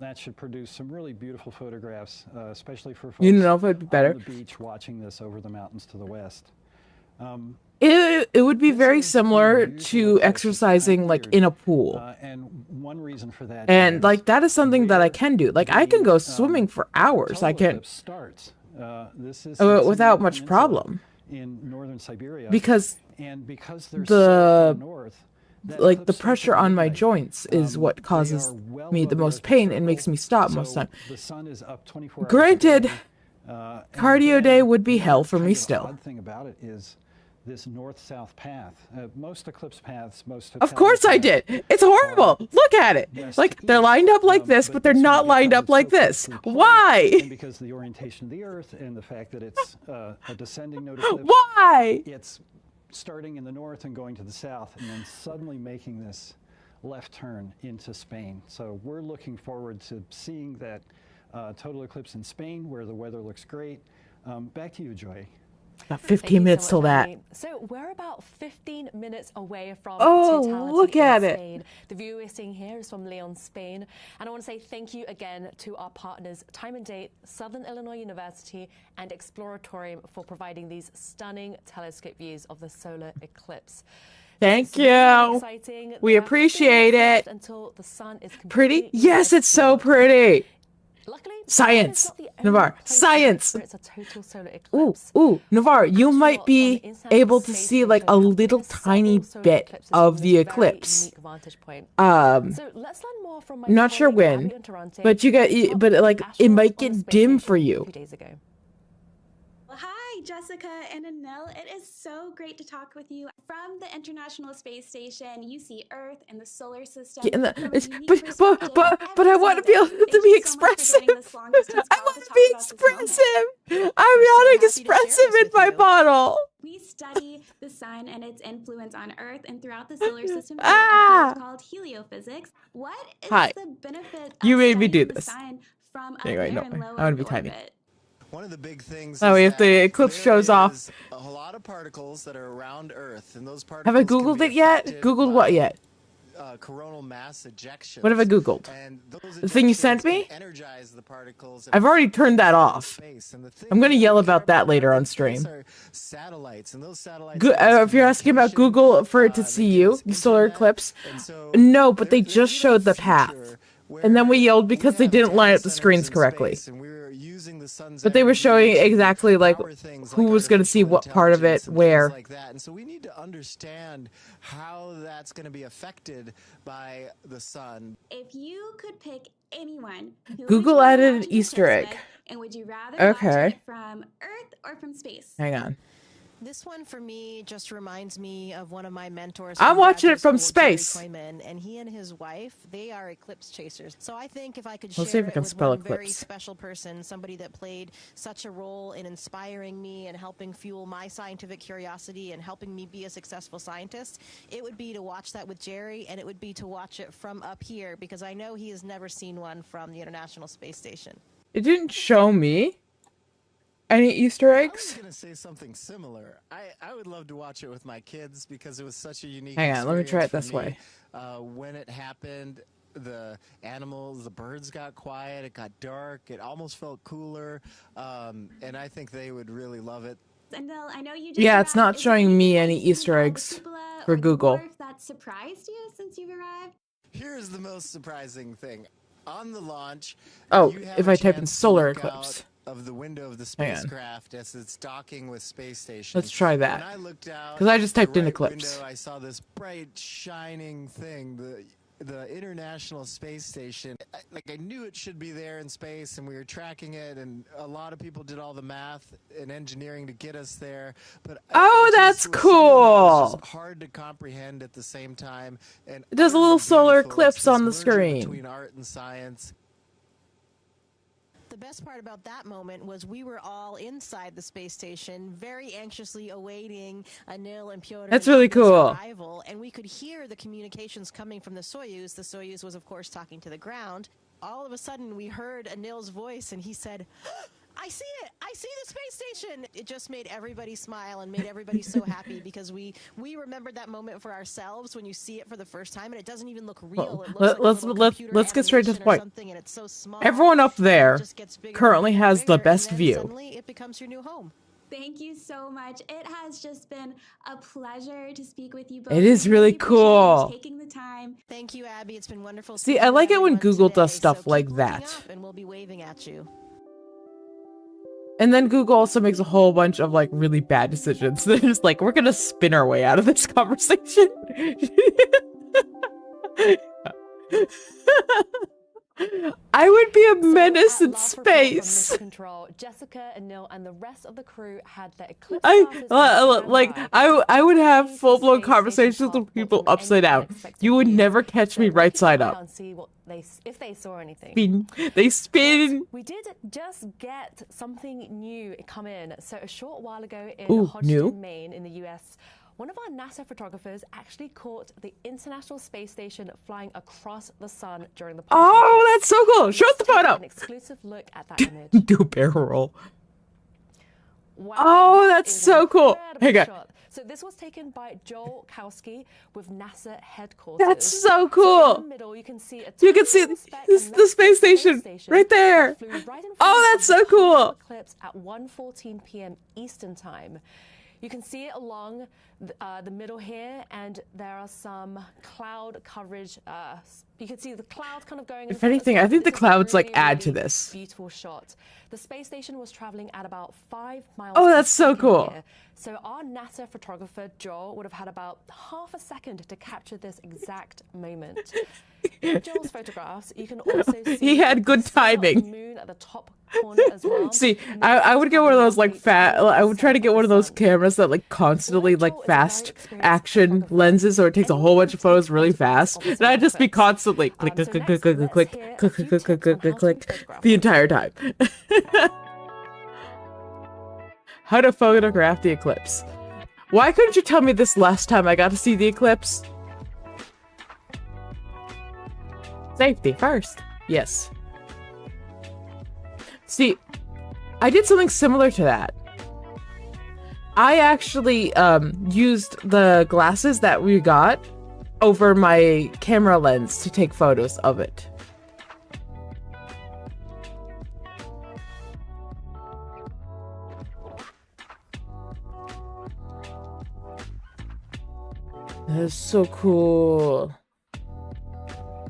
That should produce some really beautiful photographs, especially for folks if it'd be better on the beach watching this over the mountains to the west. It would be very similar to exercising like in a pool. And one reason for that that is something that I can do. Like I can go swimming for hours. I can without much problem. In northern Siberia. Because there's the pressure on my joints is what causes me the most pain and makes me stop most of the time. The sun is up 24 hours Granted, cardio day would be hell for me The still. odd thing about it is this north-south path. Most eclipse paths, Of course I did. It's horrible. Look at it. Like they're lined up like this, but they're not lined up like this. Why? And because of the orientation of the Earth and the fact that it's a descending node eclipse. Why? It's starting in the north and going to the south, and then suddenly making this left turn into Spain. So we're looking forward to seeing that total eclipse in Spain, where the weather looks great. Back to you, Joy. About 15 minutes till that. So we're about 15 minutes away from totality look at in it. Spain. The view we're seeing here is from Leon, Spain. And I want to say thank you again to our partners, Time and Date, Southern Illinois University, and Exploratorium for providing these stunning telescope views of the solar eclipse. Thank you. Really exciting. We appreciate it. Until the sun is pretty? Yes, it's so pretty. Luckily, science, Navarre, science. It's a total solar eclipse. Ooh, Navarre, you might be able to see like a little tiny bit of the eclipse. I'm not sure when, but it might get dim for you. Hi, Jessica and Anil. It is so great to talk with you. From the International Space Station, you see Earth and the solar system. But I want to be able to be expressive. I want to be expressive. I'm not expressive in my bottle. We study the sun and its influence on Earth and throughout the solar system through a field called heliophysics. What is the benefit of you made me do studying the this. sun from up Anyway, there no, in low I want to be Earth tiny. orbit? One of the big things if the eclipse shows off. a lot of particles that are around Earth, and those particles Have I Googled it yet? Googled what yet? Coronal mass ejection. What have I Googled? The thing you sent me? I've already turned that off. I'm going to yell about that later on stream. If you're asking about Google for it to see you, the solar eclipse, no, but they just showed the path. And then we yelled because they didn't line up the screens correctly. using the sun's But they were showing energy to exactly like power things who like was going to see what part of it artificial intelligence and where. things like that. And so we need to understand how that's going to be affected by the sun. If you could pick anyone, who would Google you wanna added an watch an Easter eclipse egg. with, and would you rather Okay. watch it from Earth or from space? Hang on. This one for me just reminds me of one of my mentors. I'm watching it from Jerry space. Koyman, and he and his wife, they are eclipse chasers. So I think if I could Let's see share if I it can with spell one very eclipse. special person, somebody that played such a role in inspiring me and helping fuel my scientific curiosity and helping me be a successful scientist, it would be to watch that with Jerry, and it would be to watch it from up here because I know he has never seen one from the International Space Station. It didn't show me any Easter I was eggs. going to say something similar. I would love to watch it with my kids because it was such a unique Hang on, let me try it experience this for me. way. When it happened, the animals, the birds got quiet, it got dark, it almost felt cooler, and I think they would really love it. And I know you just Yeah, it's not arrived. Is there showing me anything any you've seen Easter about the eggs cupola for or the Google. dwarf that surprised you since you've arrived? Here's the most surprising thing. On the launch, Oh, you have if a I type in chance to solar look eclipse. out of the window of the Hang on. spacecraft as it's docking with space station. Let's try that. When I looked out 'Cause I just the typed in right eclipse. window, I saw this bright shining thing, the International Space Station. I knew it should be there in space, and we were tracking it, and a lot of people did all the math and engineering to get us there. But Oh, it that's just was something that was cool. just hard to comprehend at the same time. And It does a little utterly solar beautiful. It's eclipse this on the merger screen. between art and science. The best part about that moment was we were all inside the space station, very anxiously awaiting Anil and Pyotr. That's really cool. Arrival, and we could hear the communications coming from the Soyuz. The Soyuz was, of course, talking to the ground. All of a sudden, we heard Anil's voice, and he said, "I see it! I see the space station!" It just made everybody smile and made everybody so happy because we remembered that moment for ourselves when you see it for the first time, and it doesn't even look real. It looks like a little computer let's get straight to the animation or point. something, and it's so small. Everyone up there It just gets bigger currently and has the bigger, best and then view. Suddenly, it becomes your new home. Thank you so much. It has just been a pleasure to speak with you both. It is I really appreciate you cool. taking the time. Thank you, Abby. It's been wonderful. See, speaking I with like it when everyone Google today, does stuff so keep like looking that. up and we'll be waving at you. And then Google also makes a whole bunch of like really bad decisions. They're just like, we're gonna spin our way out of this conversation. I would be a menace in space. Control, Jessica, Anil, and the rest of the crew had their eclipse I would have full blown conversations with people upside down. You would never catch me right side up. And see what if they saw anything. Spin. They spin. We did just get something new come in. So a short while ago in Ooh, Hodgson, new? Maine, in the US, one of our NASA photographers actually caught the International Space Station flying across the sun during the Oh, that's so cool. Show us the photo. An exclusive look at that image. Do a barrel roll. Wow, Oh, that's is so an cool. incredible Hang on. shot. So this was taken by Joel Kowski with NASA headquarters. That's so In cool. the middle, you can see You can see the space station right there. Oh, that's so cool. Eclipse at 1:14 p.m. Eastern Time. You can see it along the middle here, and there are some cloud coverage. You can see the clouds kind of going. If anything, I think the clouds like add to this. Beautiful shot. The space station was traveling at about 5 miles. Oh, per that's so second cool. here. So our NASA photographer Joel would have had about half a second to capture this exact moment. In Joel's photographs, you can also see He had good the timing. moon at the top corner as well. See, I would get one of those like I would try to get one of those cameras that like constantly like fast action lenses, so it takes a whole bunch of photos really fast, and I'd just be constantly click click click click click click click click click click click click click the entire time. How to photograph the eclipse. Why couldn't you tell me this last time I got to see the eclipse? Safety first. Yes. See, I did something similar to that. I actually used the glasses that we got over my camera lens to take photos of it. That is so cool.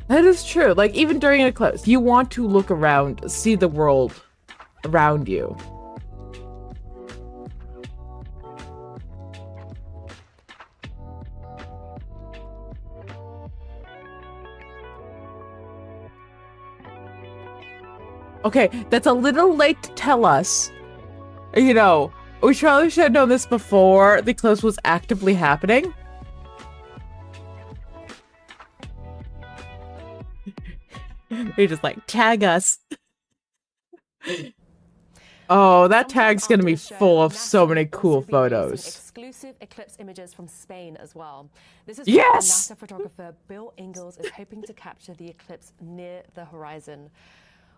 That is true. Like, even during an eclipse, you want to look around, see the world, around you. Okay, that's a little late to tell us. You know, we probably should have known this before the eclipse was actively happening. They just like tag us. Oh, that tag's gonna be full of so many cool photos. Exclusive eclipse images from Spain as well. This is yes! NASA photographer Bill Ingalls is hoping to capture the eclipse near the horizon.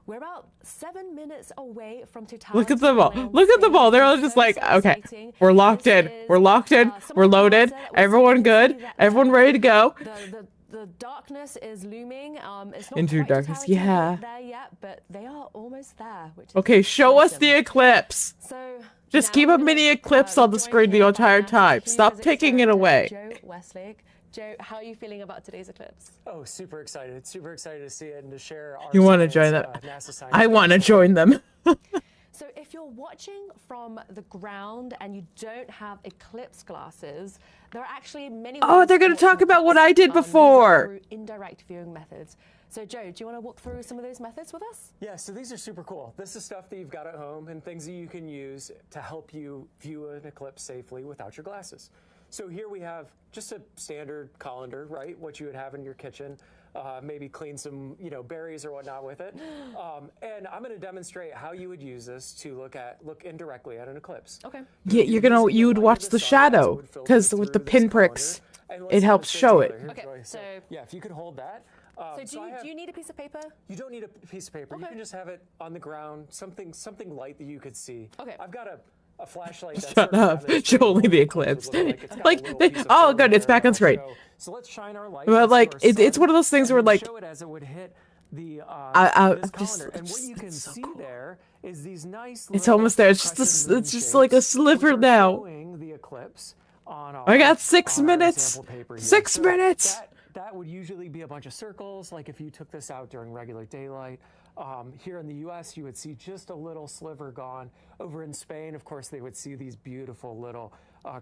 We're about 7 minutes away from totality. Look at them all. Look at them all. They're all just like, okay, we're locked in. We're locked in. We're loaded. Everyone good. Everyone ready to go. The darkness is looming. It's not Into quite darkness, totality yeah. there yet, but they are almost there. Which is Okay, show us the eclipse. So just keep a mini eclipse on the screen the entire time. Stop taking it away. Joe Westlake. Joe, how are you feeling about today's eclipse? Oh, super excited. Super excited to see it and to share our You want to join them? I want to join them. So if you're watching from the ground and you don't have eclipse glasses, there are actually many ways they're going to talk about what I did before. Through indirect viewing methods. So Joe, do you want to walk through some of those methods with us? Yeah, so these are super cool. This is stuff that you've got at home and things that you can use to help you view an eclipse safely without your glasses. So here we have just a standard colander, right? What you would have in your kitchen. Maybe clean some, berries or whatnot with it. And I'm going to demonstrate how you would use this to look indirectly at an eclipse. Okay. Yeah, you would watch the shadow because with the pinpricks, it helps show it. Okay, so yeah, if you could hold that. So do you need a piece of paper? You don't need a piece of paper. Okay. You can just have it on the ground, something light that you could see. Okay. I've got a flashlight. Shut up. Show only the eclipse. Oh, good. It's back on screen. So let's shine our light. But like, it's one of those things where like, show it as it would hit the and what you can see there is these nice. It's almost there. It's just like a sliver now. The eclipse on I got 6 minutes. 6 minutes. That would usually be a bunch of circles, like if you took this out during regular daylight. Here in the U.S., you would see just a little sliver gone. Over in Spain, of course, they would see these beautiful little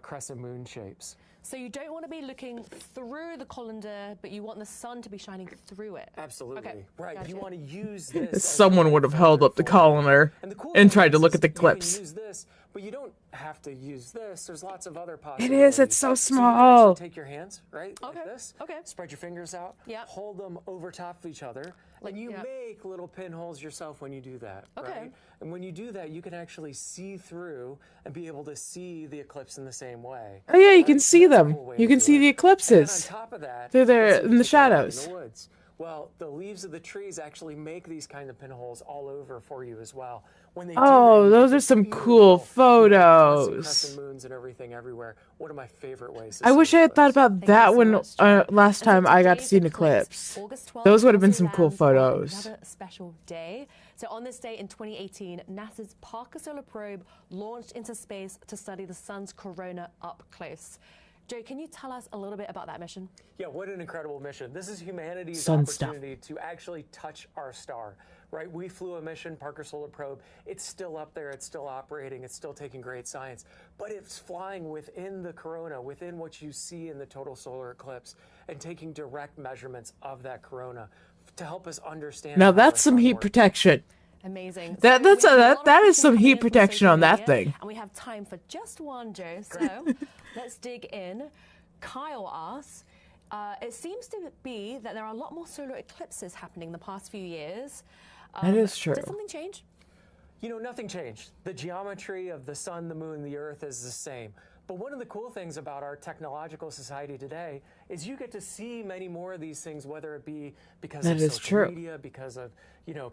crescent moon shapes. So you don't want to be looking through the colander, but you want the sun to be shining through it. Absolutely. Okay. Right. Gotcha. You want to use this. Someone would have held up the colander and tried to look at the eclipse. You can use this, but you don't have to use this. There's lots of other possibilities. It is. It's so So you can small. actually take your hands, right, like this. Okay. Spread your fingers out. Yeah. Hold them over top of each other. And you make little pinholes yourself when you do that. Okay. Right? And when you do that, you can actually see through and be able to see the eclipse in the same way. Oh yeah, you can see them. You can see the eclipses And on top of that, through there in the in shadows. the woods. Well, the leaves of the trees actually make these kind of pinholes all over for you as well. When they do that, Oh, you those get are some beautiful, cool constant photos. crescent moons and everything everywhere. One of my favorite ways. I wish I had thought about that when last time I got to see an eclipse. Those would have been some cool photos. Another special day. So on this day in 2018, NASA's Parker Solar Probe launched into space to study the sun's corona up close. Joe, can you tell us a little bit about that mission? Yeah, what an incredible mission. This is humanity's Sun stuff. opportunity to actually touch our star, right? We flew a mission, Parker Solar Probe. It's still up there. It's still operating. It's still taking great science. But it's flying within the corona, within what you see in the total solar eclipse, and taking direct measurements of that corona to help us understand. Now how that's our some sun heat works. protection. Amazing. That is some heat protection on that thing. And we have time for just one, Joe. So let's dig in. Kyle asks, it seems to be that there are a lot more solar eclipses happening the past few years. That is true. Did something change? You know, nothing changed. The geometry of the sun, the moon, the earth is the same. But one of the cool things about our technological society today is you get to see many more of these things, whether it be because That of is social true. media, because of,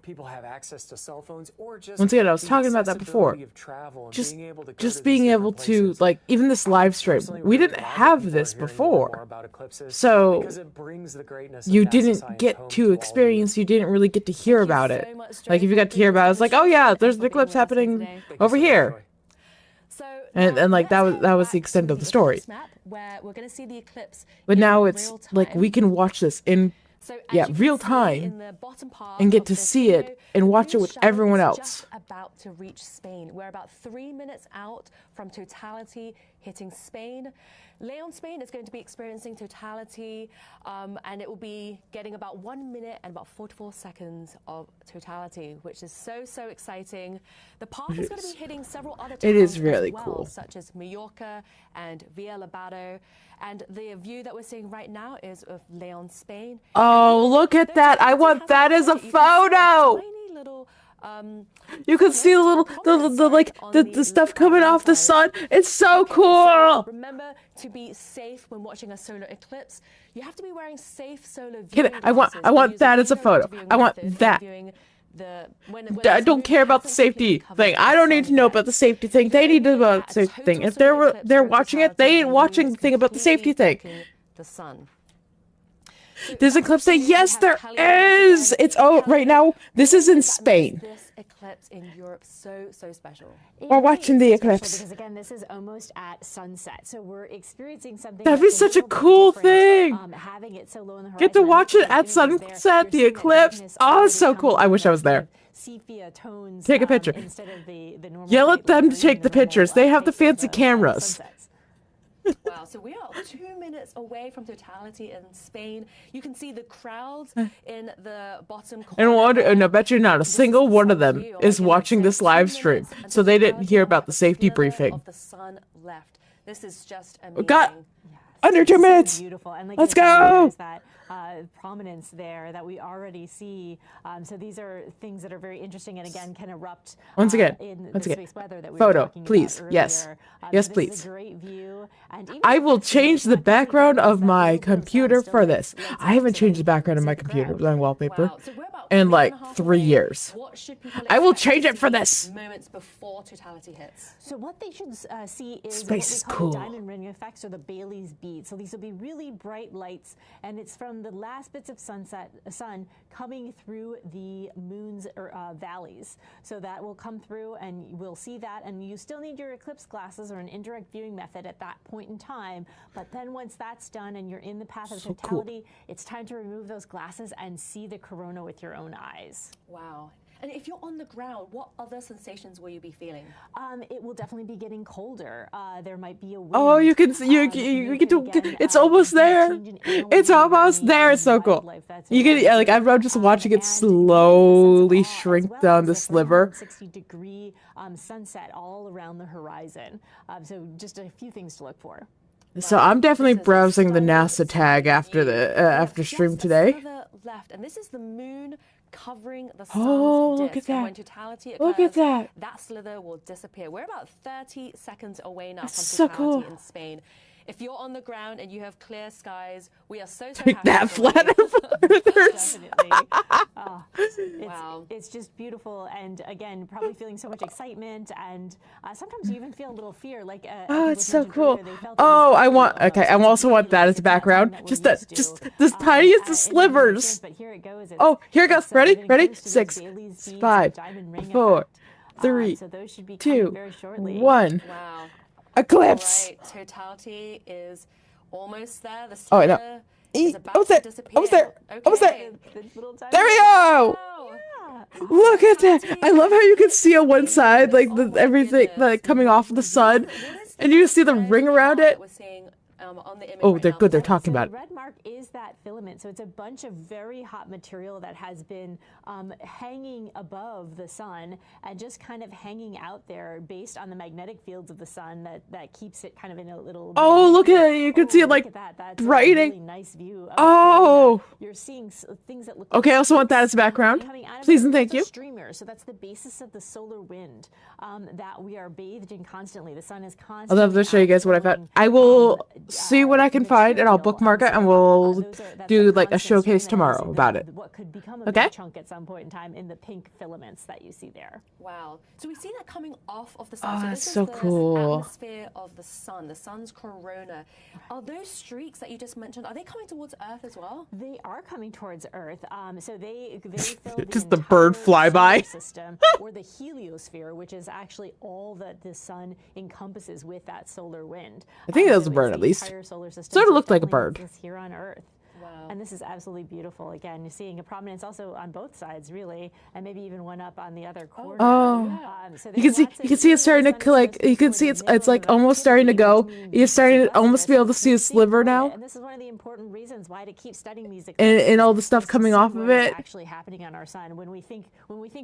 people have access to cell phones, or just Once again, I was the talking about that before. accessibility of travel and Just being able to go just to being these able different to places. like even this live stream. Personally, We really didn't glad that have people this are hearing more before. about eclipses So because it brings the greatness of you NASA didn't science get home to to all of experience, you didn't really get to hear about it. Like if you got to hear about it, it's like, oh yeah, there's an eclipse happening over here. And like that was the extent of the story. Map where we're going to see the eclipse. But now it's like we can watch this in So yeah, real time, and get to see it and watch it with everyone else. Just about to reach Spain. We're about 3 minutes out from totality hitting Spain. Leon, Spain is going to be experiencing totality, and it will be getting about 1 minute and about 44 seconds of totality, which is so exciting. The path is going to be hitting several other towns It is really as well, cool. such as Mallorca and Villalobado. And the view that we're seeing right now is of Leon, Spain. Oh, look at that. I want that as a photo. Tiny little You can see the stuff coming off the sun. It's so cool. Remember to be safe when watching a solar eclipse. You have to be wearing safe solar viewing I want that as a photo. I want that. I don't care about the safety thing. I don't need to know about the safety thing. They need to know about the safety thing. If they're watching it, they ain't watching the thing about the safety thing. The sun. There's an eclipse day. Yes, there is. It's right now. This is in Spain. This eclipse in Europe so special. We're watching the eclipse. Because again, this is almost at sunset, so we're experiencing something. That'd be such a cool thing. Having it so low on the horizon. Get to watch it at sunset. The eclipse. Oh, it's so cool. I wish I was there. Sepia tones. Take a picture. Instead of the normal. Yell at them to take the pictures. They have the fancy cameras. Wow, so we are 2 minutes away from totality in Spain. You can see the crowds in the bottom corner. And I bet you not a single one of them is watching this live stream, so they didn't hear about the safety briefing. Of the sun left. This is just amazing. We got under 2 minutes. Beautiful. And like Let's go. There's that prominence there that we already see. So these are things that are very interesting and again can erupt once again in the space weather that we photo, were talking please. About Yes. Yes, so please. This is a great view. And I will change the background of my computer for this. I haven't changed the background of my computer on wallpaper in like 3 years. I will change it for this. Moments before totality hits. So what they should see is Space is cool. The diamond ring effects or the Bailey's bead. So these will be really bright lights, and it's from the last bits of sun coming through the moon's valleys. So that will come through, and we'll see that. And you still need your eclipse glasses or an indirect viewing method at that point in time. But then once that's done and you're in the path of totality, it's time to remove those glasses and see the corona with your own eyes. Wow. And if you're on the ground, what other sensations will you be feeling? It will definitely be getting colder. There might be a wind. Oh, you can see. You get to. It's almost there. It's almost there. It's so cool. You can like I'm just watching it slowly shrink down the sliver. 60-degree sunset all around the horizon. So just a few things to look for. So I'm definitely browsing the NASA tag after the after stream today. Left, and this is the moon covering the sun's look disk. at that. And when totality occurs, Look at that. That slither will disappear. We're about 30 seconds away now from so totality cool. in Spain. If you're on the ground and you have clear skies, we are so Take happy that for you. flat Definitely. Wow. It's just beautiful, and again, probably feeling so much excitement, and sometimes you even feel a little fear. Like oh, it's so cool. Oh, I want. Okay, I also want that as a background. Just the tiniest of slivers. But here it goes. Oh, here it goes. Ready? Ready? 6, 5, 4, 3, 2, 1. Wow. Eclipse. All right, totality is almost there. The Oh, I know. slither is about Almost to there. disappear. Almost there. Almost there. Okay. There we go. Look at that. I love how you can see on one side, like everything like coming off of the sun, and you can see the ring around it. We're seeing on the image Oh, right they're now. good. They're talking about The it. red mark is that filament. So it's a bunch of very hot material that has been hanging above the sun and just kind of hanging out there based on the magnetic fields of the sun that keeps it kind of in a little. Oh, look at it. You can see it like That's brightening. a really nice view. Oh. You're seeing things that look. Okay, I like also want that as a background. coming out of Please it. and thank It's a you. Streamer. So that's the basis of the solar wind that we are bathed in constantly. The sun is I'd constantly. love to show you guys what I found. I will see what I can find and I'll bookmark it and we'll do like a showcase tomorrow about it. What could become a Okay? big chunk at some point in time in the pink filaments that you see there. Wow. So we see that coming off of the sun. Oh, so that's this so is the cool. atmosphere of the sun's corona. Are those streaks that you just mentioned, are they coming towards Earth as well? They are coming towards Earth. So they fill Just the bird flyby. system, or the heliosphere, which is actually all that the sun encompasses with that solar wind. I think that was So a bird it's at the least. entire solar system. Sort of So it looked like a definitely bird. exists here on Earth. Wow. And this is absolutely beautiful. Again, you're seeing a prominence also on both sides, really, and maybe even one up on the other corner. So you can see it's starting to like. You can see it's like almost starting to go. You're starting to almost be able to see a sliver now. And this is one of the important reasons why to keep studying these and all the stuff coming off of it. Actually happening on our sun. When we think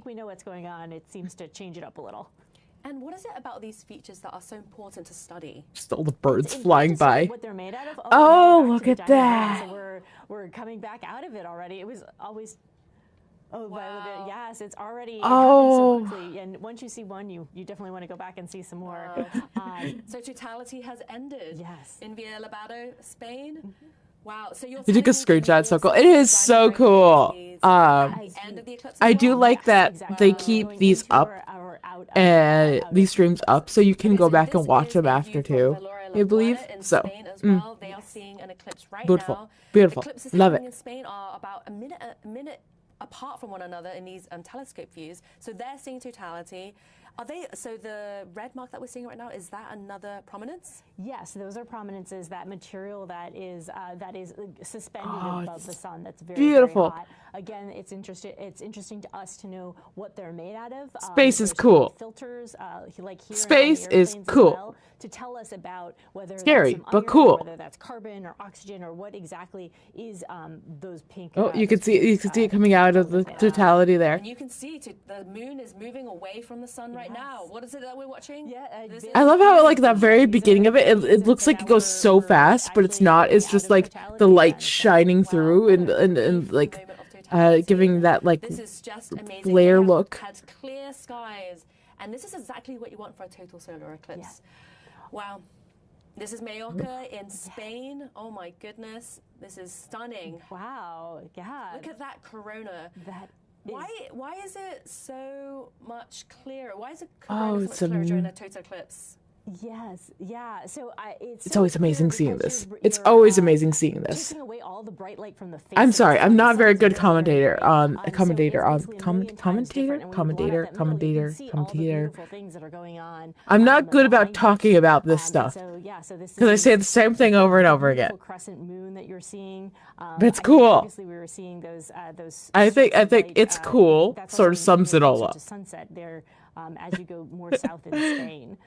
we know what's going on, it seems to change it up a little. And what is it about these features that are so important to study? Just all the birds flying by. What they're made out of. Oh, look at that! So we're coming back out of it already. It was always. Oh, wow. Yes, it's already it happened so quickly. And once you see one, you definitely want to go back and see some more. So totality has ended. Yes. In Villabado, Spain. Wow. So you're you took a screenshot. So cool. It is so cool. I do like that they keep these up and these streams up, so you can go back and watch them after too. I believe so. They are seeing an eclipse right Beautiful. now. Beautiful. Eclipses Love happening it. in Spain are about a minute apart from one another in these telescope views. So they're seeing totality. Are they? So the red mark that we're seeing right now, is that another prominence? Yes, those are prominences. That material that is suspended above the sun. That's very beautiful. Very hot. Again, it's interesting to us to know what they're made out of. Space is cool. Filters, like here. Space is cool. Well, to tell us about whether scary that's but cool. Whether that's carbon or oxygen or what exactly is those pink. Oh, you can see it coming out of the totality there. And you can see the moon is moving away from the sun right now. What is it that we're watching? Yeah, I love how like that very beginning of it looks like it goes so fast, but it's not. It's just like the light shining through and like giving that like this is just amazing. flare look. Had clear skies, and this is exactly what you want for a total solar eclipse. Wow. This is Mallorca in Spain. Oh my goodness. This is stunning. Wow. Yeah. Look at that corona. Why is it so much clearer? Why is it corona so much clearer during a total eclipse? Yes, yeah. So it's always amazing seeing this. It's always amazing seeing this. Taking away all the bright light from the face. I'm sorry, I'm not very good commentator. Commentator. Things that are going on. I'm not good about talking about this stuff. So this because I say the same thing over and over again. Crescent moon that you're seeing. But it's cool. Obviously, we were seeing those. I think it's cool. Sort of sums it all up. Sunset there as you go more south in Spain.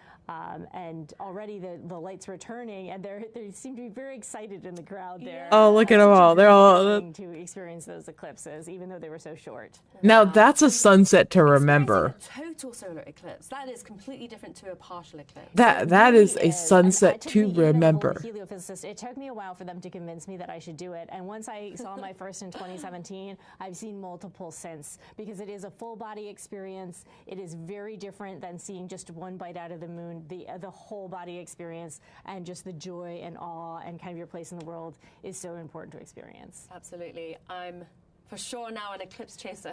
And already the light's returning, and they seem to be very excited in the crowd there. Oh, look at them all! They're all to experience those eclipses, even though they were so short. Now that's a sunset to remember. A total solar eclipse. That is completely different to a partial eclipse. That is a sunset to remember. Heliophysicist, it took me a while for them to convince me that I should do it, and once I saw my first in 2017, I've seen multiple since, because it is a full body experience. It is very different than seeing just one bite out of the moon. The whole body experience and just the joy and awe and kind of your place in the world is so important to experience. Absolutely. I'm for sure now an eclipse chaser.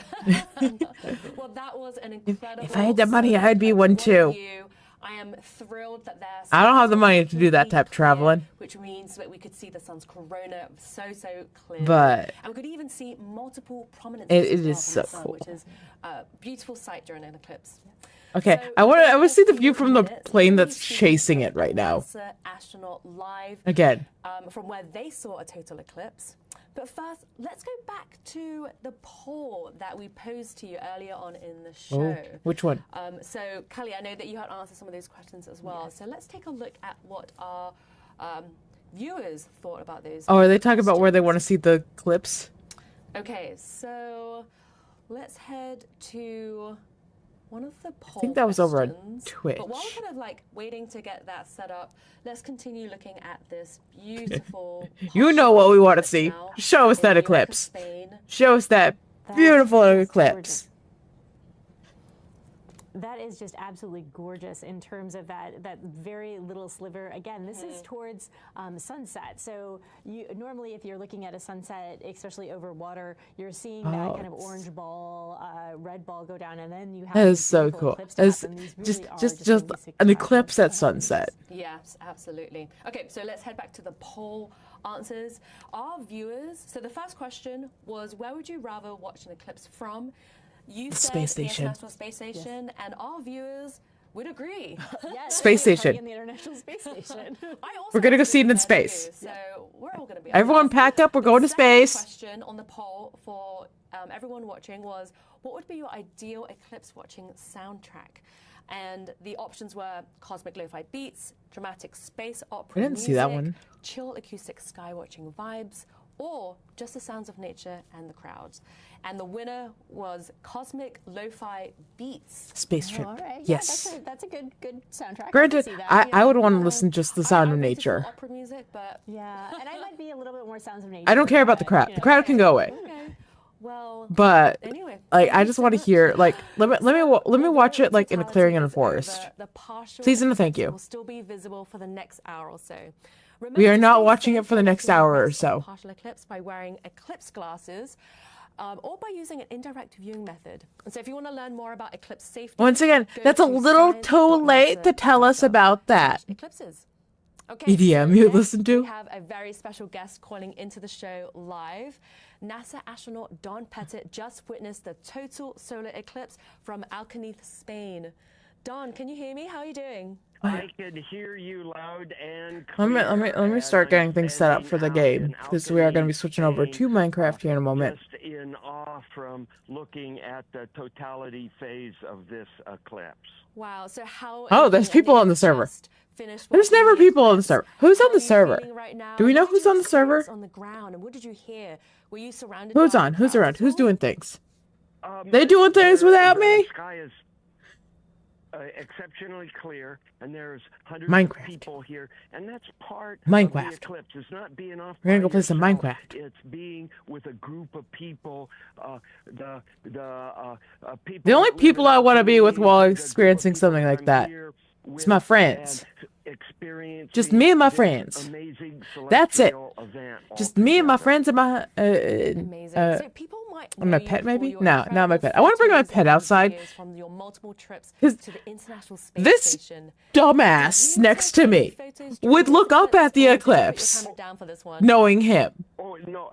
Well, that was an incredible. If I had the money, I'd be one too. I am thrilled that there's. I don't have the money to do that type of traveling. Which means that we could see the sun's corona so clear. But and we could even see multiple prominences. It is so cool. Which is a beautiful sight during an eclipse. Okay, so I want to see the view from the plane that's chasing it right now. Astronaut live again from where they saw a total eclipse. But first, let's go back to the poll that we posed to you earlier on in the show. Oh, which one? So, Kelly, I know that you had answered some of those questions as well. Yes. So let's take a look at what our viewers thought about those. Oh, are they talking about where they want to see the clips? Okay, so let's head to one of the poll I think that was over on Twitch. But while we're kind of like waiting to get that set up, let's continue looking at this beautiful. You know what we want to see. Show us that eclipse. Show us that beautiful eclipse. That is just absolutely gorgeous in terms of that very little sliver. Again, this is towards sunset. So normally if you're looking at a sunset, especially over water, you're seeing that kind of orange ball, red ball go down, and then you have. That is so cool. It's just an eclipse at sunset. Yes, absolutely. Okay, so let's head back to the poll answers. Our viewers. So the first question was, where would you rather watch an eclipse from? You said Space Station. the International Space Station, and our viewers Would agree. Yes, Space station. In the International Space Station. We're gonna go see it in space. So we're all gonna be. Everyone pack up. We're going to space. The question on the poll for everyone watching was, what would be your ideal eclipse watching soundtrack? And the options were cosmic lo-fi beats, dramatic space opera I didn't see that one. chill acoustic sky watching vibes, or just the sounds of nature and the crowds. And the winner was cosmic lo-fi beats. Space trip. All right. Yes. Yeah, that's a good soundtrack. Granted, I can see that. I would want to listen just to the sound of I nature. opera music, but yeah, and I might be a little bit more sounds of nature. I don't care about the crowd. The crowd can go away. Okay. Well, But anyway, like, I just want to hear like let me watch it like in a clearing in a forest. Please and a thank you. Will still be visible for the next hour or so. We are not watching it for the next hour or so. Partial eclipse by wearing eclipse glasses. Or by using an indirect viewing method. And so if you want to learn more about eclipse safety... Once again, that's a little too late to tell us about that. Eclipses. Okay, EDM you listen to? We have a very special guest calling into the show live. NASA astronaut Don Pettit just witnessed the total solar eclipse from Alcañiz, Spain. Don, can you hear me? How are you doing? I can hear you loud and clear. Let me start getting things set up for the game, because we are going to be switching over to Minecraft here in a moment. Just in awe from looking at the totality phase of this eclipse. Wow, so how... Oh, there's people on the server. There's never people on the server. Who's on the server? Do we know who's on the server? On the ground, and what did you hear? Were you surrounded Who's by on? Who's around? Who's doing things? They doing things without me? The sky is exceptionally clear, and there's hundreds Minecraft. of people here, and that's part Minecraft. of the eclipse. It's not being off. We're gonna by go play some yourself. Minecraft. It's being with a group of people. People. The only people I want to be with while experiencing something like that is my friends. Just me and my friends. That's it. Just me and my friends and my and my pet maybe? No, not my pet. I want to bring my pet outside. This dumbass next to me would look up at the eclipse, knowing him. Oh no!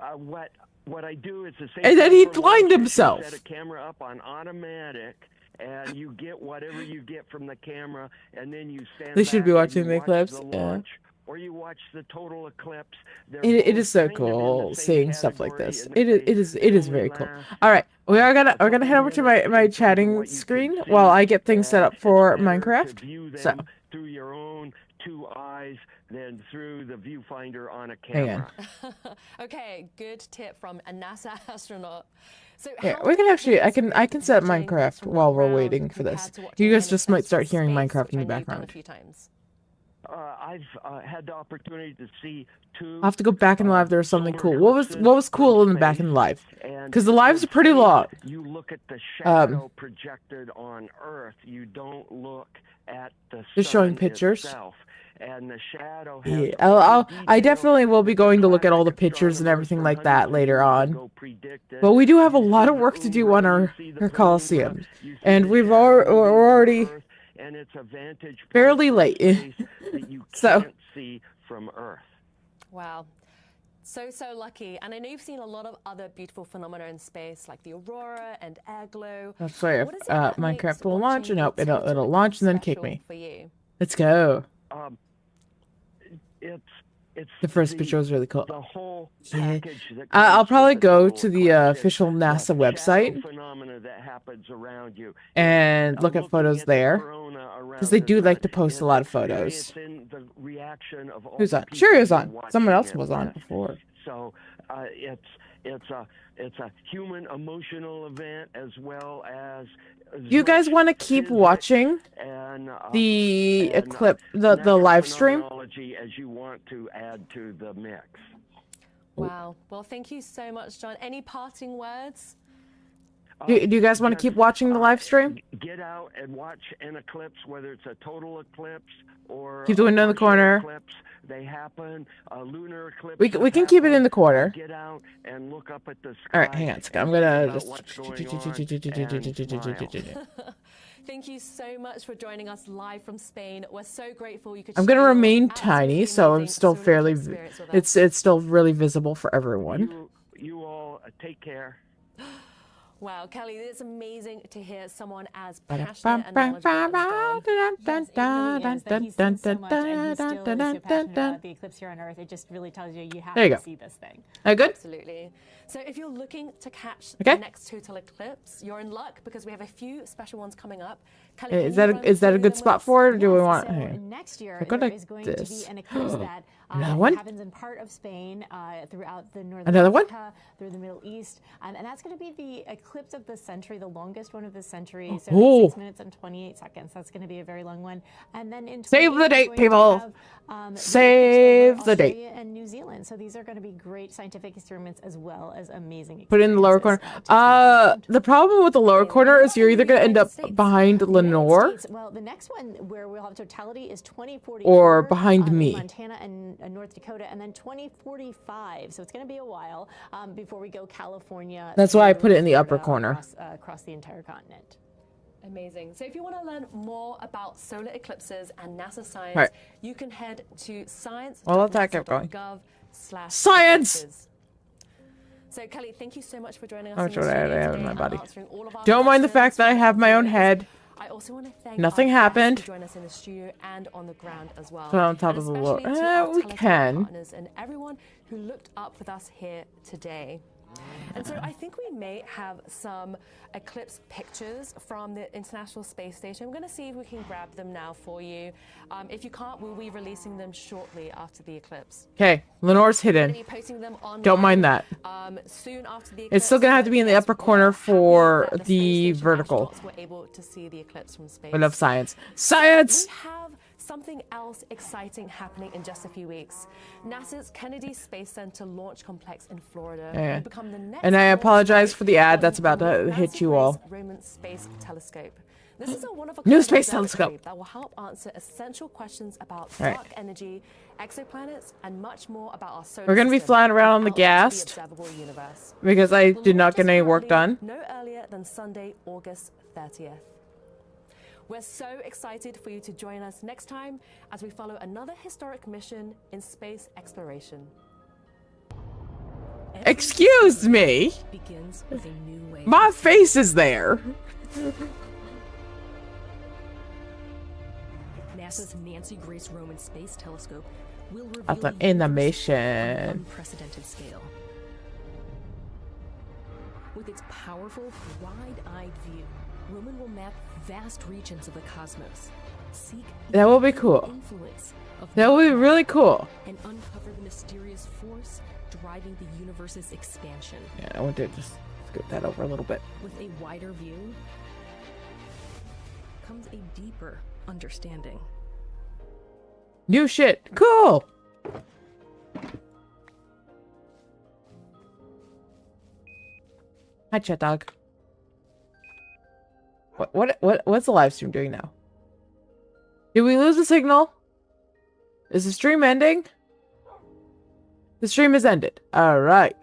What I do is the same. And then he'd blind himself. Set a camera up on automatic, and you get whatever you get from the camera, and then you stand. They should be back watching and the you watch eclipse. the Yeah. launch, or you watch the total eclipse. It is so cool seeing stuff like this. It is very cool. All right, we're gonna head over to my chatting screen while I get things set up for Minecraft. So through your own two eyes, than through the viewfinder on a hang on. camera. Okay, good tip from a NASA astronaut. So Yeah, we can actually I can set up Minecraft while we're waiting for this. You guys just might start hearing Minecraft in the background. I've had the opportunity to see two. I'll have to go back in live. There was something cool. What was cool in the back in live? Because the lives are pretty long. You look at the shadow projected on Earth. You don't look at the Just showing sun pictures. itself. And the shadow Yeah, I definitely will be going to look at all the pictures and everything like that later on. But we do have a lot of work to do on our Coliseum, and we're already and it's a vantage fairly late. that you So can't see from Earth. Wow. So lucky. And I know you've seen a lot of other beautiful phenomena in space, like the aurora and air glow. that's why What is it that makes Minecraft will launch and watching it'll launch and then kick me. for you? Let's go. It's The first picture was really cool. the whole Yeah. package that I'll goes probably with go total to the eclipse. official NASA website Phenomena that happens around you. and look at photos there, because they do like to post a lot of photos. In the reaction of all Who's the on? Sure, he was people on. watching Someone else it. was on before. So it's a human emotional event as well as. You guys want to keep watching the eclipse, the live stream? As you want to add to the mix. Wow. Well, thank you so much, John. Any parting words? Do you guys want to keep watching the live stream? Get out and watch an eclipse, whether it's a total eclipse or Keep the window in the partial corner. eclipse. They happen. A lunar eclipse. We can keep it in the corner. Get out and look up at the sky. All right, hang on a second. I'm gonna just. Thank you so much for joining us live from Spain. We're so grateful you could. I'm gonna share your remain tiny, so I'm still fairly. It's still really visible for everyone. You all take care. Wow, Kelly, it's amazing to hear someone as passionate and knowledgeable as Don. Yes, it really is that he's seen so much and he's still so passionate about the eclipse here on Earth. It just really tells you have to see this thing. Good? Absolutely. So if you're looking to catch the next total eclipse, you're in luck because we have a few special ones coming up. Kelly, is that a good spot for it, or do we want... Next year, there is going to be an eclipse that happens in part of Spain, throughout the northern Africa, through the Middle East, and that's going to be the eclipse of the century, the longest one of the century. So 6 minutes and 28 seconds. That's going to be a very long one. And then in save the date, people. Save the date. Australia and New Zealand. So these are going to be great scientific experiments as well as amazing. Put it in the lower corner. The problem with the lower corner is you're either going to end up behind Lenore. Well, the next one where we'll have totality is 2044. Or behind me. Montana and North Dakota, and then 2045. So it's going to be a while before we go California. That's why I put it in the upper corner. Across the entire continent. Amazing. So if you want to learn more about solar eclipses and NASA science, you can head to science.gov/science. So Kelly, thank you so much for joining us. How much would I have in my body? Don't mind the fact that I have my own head. I also want to thank nothing happened. Join us in the studio and on the ground as well. So on top of the world, we can. Partners and everyone who looked up with us here today. And so I think we may have some eclipse pictures from the International Space Station. I'm going to see if we can grab them now for you. If you can't, we'll be releasing them shortly after the eclipse. Okay, Lenore's hidden. Don't mind that. Soon after the eclipse, it's still going to have to be in the upper corner for the vertical. Were able to see the eclipse from space. I love science. Science! We have something else exciting happening in just a few weeks. NASA's Kennedy Space Center Launch Complex in Florida will become the next. And I apologize for the ad that's about to hit you all. Roman Space Telescope. This is a new space telescope that will help answer essential questions about dark energy, exoplanets, and much more about our solar We're going to be flying around on the gas because I did not get any work done. No earlier than Sunday, August 30th. We're so excited for you to join us next time as we follow another historic mission in space exploration. Excuse me. Begins with a new way. My face is there. NASA's Nancy Grace Roman Space Telescope will reveal I thought in the mission. Unprecedented scale. With its powerful, wide-eyed view, Roman will map vast regions of the cosmos. That will be cool. That will be really cool. And uncover the mysterious force driving the universe's expansion. Yeah, I want to just scoot that over a little bit. With a wider view comes a deeper understanding. New shit. Cool. Hi, chat dog. What's the live stream doing now? Did we lose the signal? Is the stream ending? The stream has ended. All right.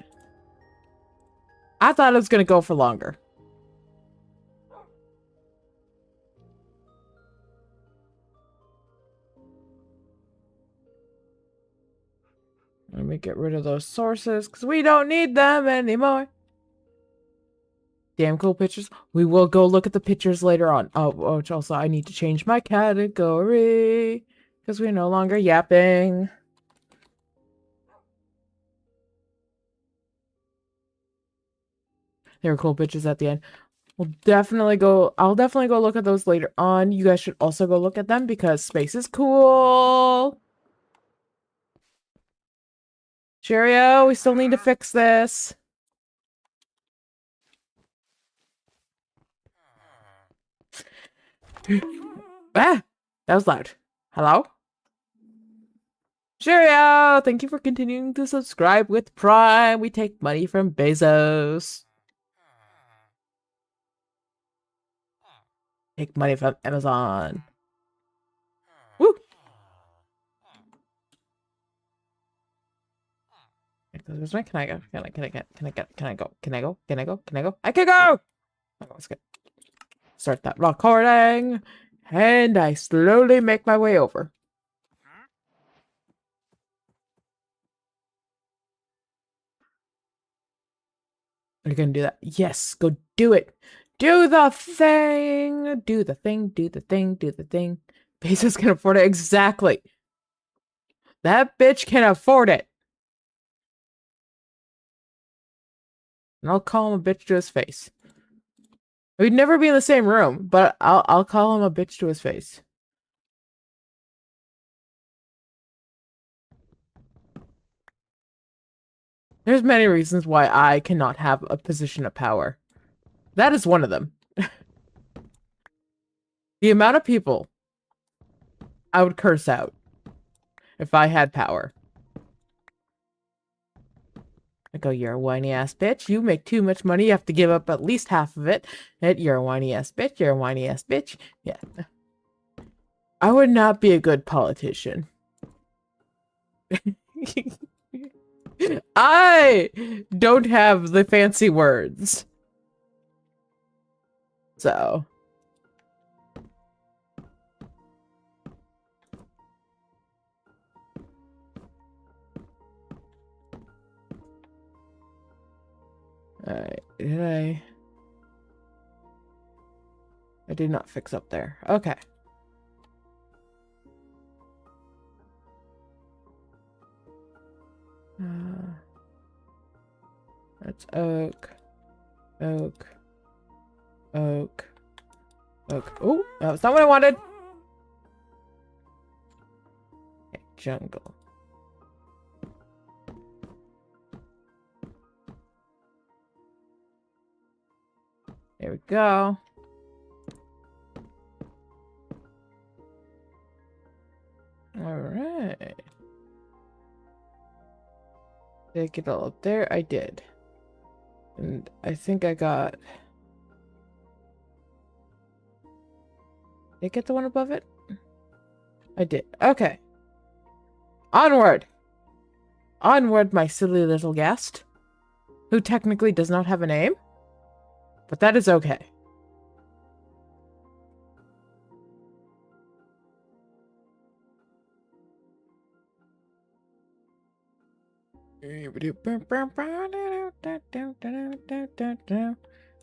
I thought it was gonna go for longer. Let me get rid of those sources because we don't need them anymore. Damn cool pictures. We will go look at the pictures later on. Oh, which also I need to change my category because we're no longer yapping. There were cool pictures at the end. I'll definitely go look at those later on. You guys should also go look at them because space is cool. Cheerio, we still need to fix this. Ah, that was loud. Hello? Cheerio! Thank you for continuing to subscribe with Prime. We take money from Bezos. Take money from Amazon. Woo! This way? Can I go? Can I go? I can go! Oh, that's good. Start that recording, and I slowly make my way over. Are you gonna do that? Yes, go do it. Do the thing. Do the thing. Do the thing. Do the thing. Bezos can afford it. Exactly. That bitch can afford it. And I'll call him a bitch to his face. We'd never be in the same room, but I'll call him a bitch to his face. There's many reasons why I cannot have a position of power. That is one of them. The amount of people I would curse out if I had power. I go, you're a whiny ass bitch. You make too much money. You have to give up at least half of it. And you're a whiny ass bitch. You're a whiny ass bitch. Yeah. I would not be a good politician. I don't have the fancy words. So. Alright, did I did not fix up there. Okay. That's oak, oak, oak, oak. Oh, that's not what I wanted. Okay, jungle. There we go. All right. Did I get all up there? I did. And I think I got... Did I get the one above it? I did. Okay. Onward! Onward, my silly little guest. Who technically does not have a name. But that is okay.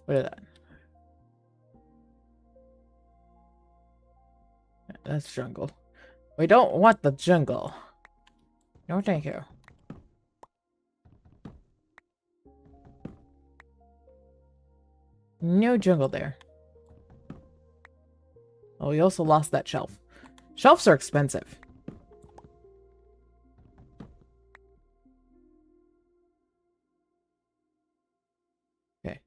What is that? That's jungle. We don't want the jungle. No, thank you. No jungle there. Oh, we also lost that shelf. Shelves are expensive. Okay.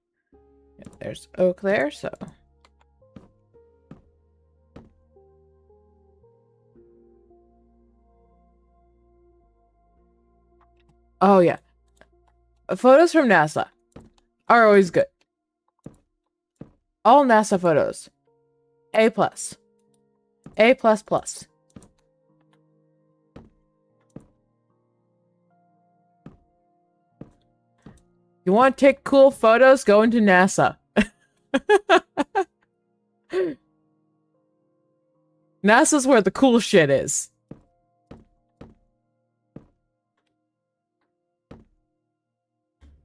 Yeah, there's oak there, so... Oh, yeah. Photos from NASA are always good. All NASA photos. A+. A++. You want to take cool photos? Go into NASA. NASA's where the cool shit is.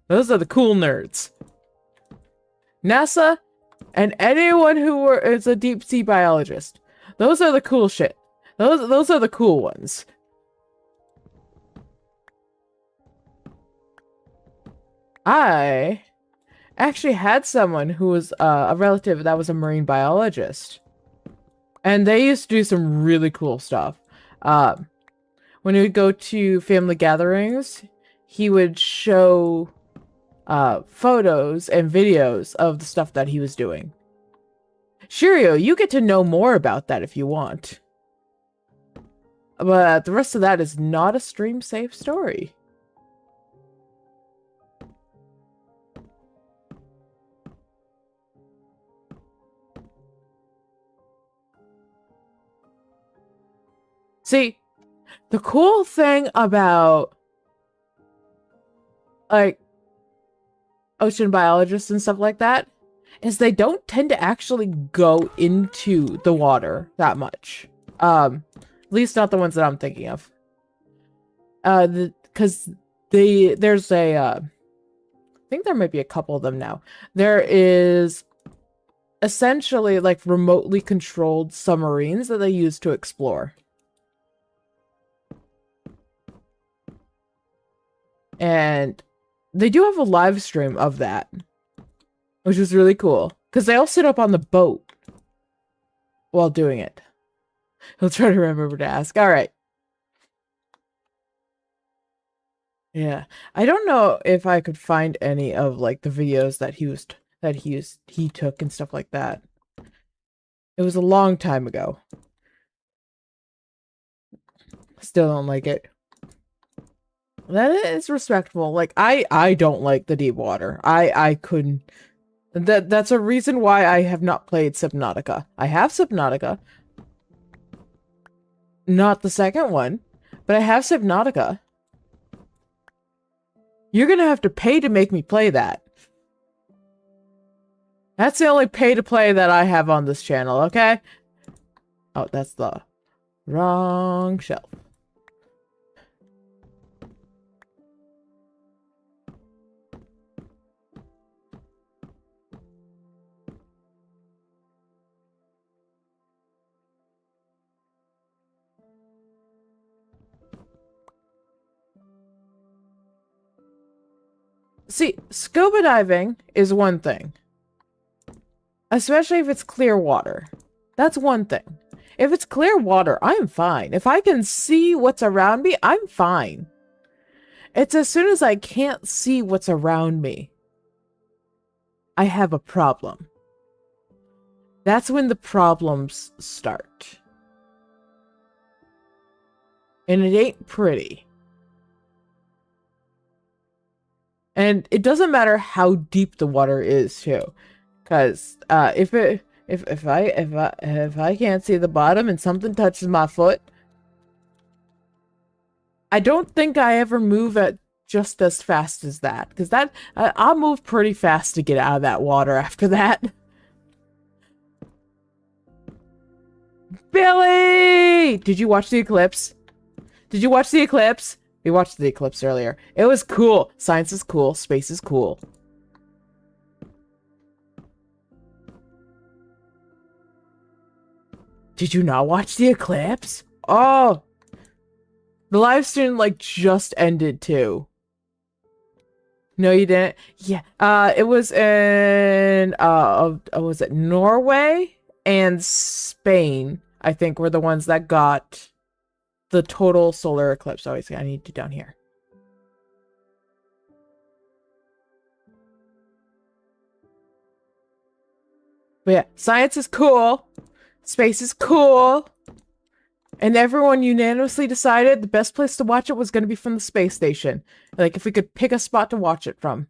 Those are the cool nerds. NASA and anyone who is a deep sea biologist. Those are the cool shit. Those are the cool ones. I actually had someone who was a relative that was a marine biologist. And they used to do some really cool stuff. When he would go to family gatherings, he would show photos and videos of the stuff that he was doing. Shirio, you get to know more about that if you want. But the rest of that is not a stream safe story. See, the cool thing about like ocean biologists and stuff like that is they don't tend to actually go into the water that much. At least not the ones that I'm thinking of. Because there's a think there might be a couple of them now. There is essentially like remotely controlled submarines that they use to explore. And they do have a live stream of that, which is really cool because they all sit up on the boat while doing it. He'll try to remember to ask. All right. Yeah. I don't know if I could find any of like the videos that he took and stuff like that. It was a long time ago. Still don't like it. That is respectable. Like I don't like the deep water. I couldn't. That's a reason why I have not played Subnautica. I have Subnautica. Not the second one, but I have Subnautica. You're gonna have to pay to make me play that. That's the only pay to play that I have on this channel, okay? Oh, that's the wrong shelf. See, scuba diving is one thing. Especially if it's clear water. That's one thing. If it's clear water, I'm fine. If I can see what's around me, I'm fine. It's as soon as I can't see what's around me, I have a problem. That's when the problems start. And it ain't pretty. And it doesn't matter how deep the water is too, because if I can't see the bottom and something touches my foot, I don't think I ever move at just as fast as that, because I'll move pretty fast to get out of that water after that. Billy, did you watch the eclipse? Did you watch the eclipse? We watched the eclipse earlier. It was cool. Science is cool. Space is cool. Did you not watch the eclipse? Oh! The live stream, like, just ended, too. No, you didn't? Yeah. It was in, was it Norway and Spain, I think, were the ones that got the total solar eclipse. Oh, I need to down here. But yeah, science is cool. Space is cool. And everyone unanimously decided the best place to watch it was going to be from the space station. Like, if we could pick a spot to watch it from.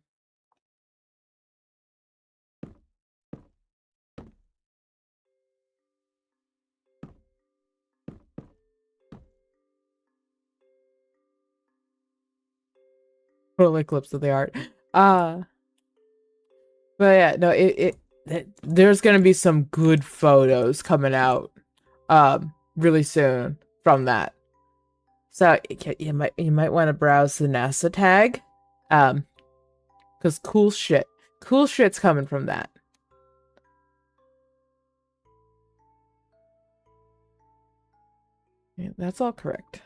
Total eclipse of the art. But yeah, no, there's gonna be some good photos coming out, really soon from that. So you might want to browse the NASA tag, because cool shit's coming from that. Yeah, that's all correct.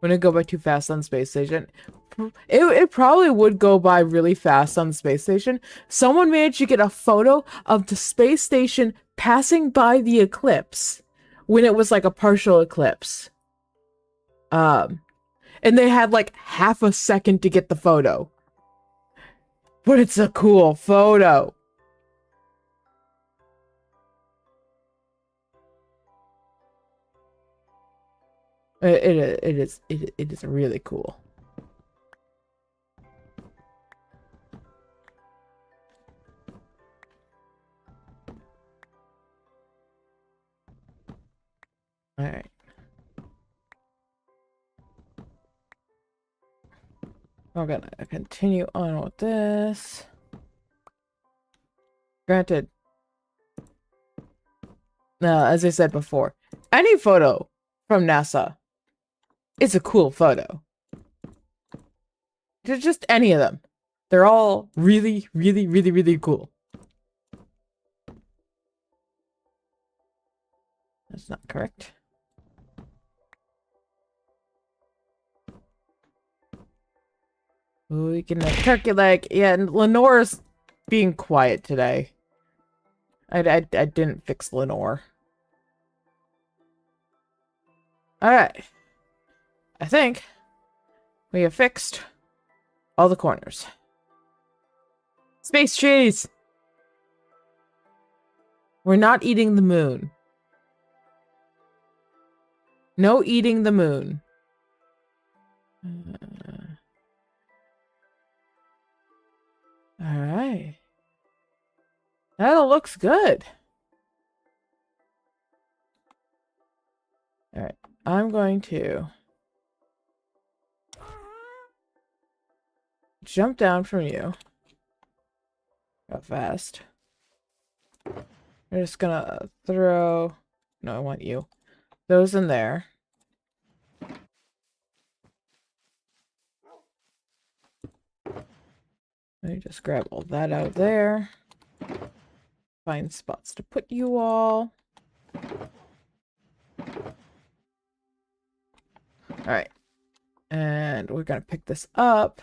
Wouldn't it go by too fast on the space station? It probably would go by really fast on the space station. Someone managed to get a photo of the space station passing by the eclipse when it was like a partial eclipse. And they had like half a second to get the photo. But it's a cool photo. It is really cool. All right. I'm gonna continue on with this. Granted, as I said before, any photo from NASA is a cool photo. Just any of them. They're all really, really, really, really cool. That's not correct. Ooh, we can have turkey leg. Yeah, and Lenore's being quiet today. I didn't fix Lenore. Alright. I think we have fixed all the corners. Space cheese! We're not eating the moon. No eating the moon. Alright. That looks good. Alright. I'm going to jump down from you. Real fast. We're just gonna throw... No, I want you. Those in there. Let me just grab all that out of there. Find spots to put you all. Alright. And we're gonna pick this up.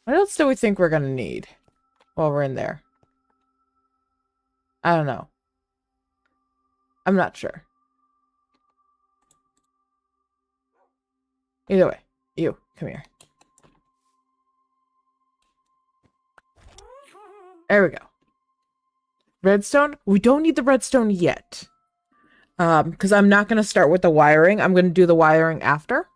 What else do we think we're gonna need while we're in there? I don't know. I'm not sure. Either way, you, come here. There we go. Redstone? We don't need the redstone yet. Because I'm not going to start with the wiring. I'm going to do the wiring after.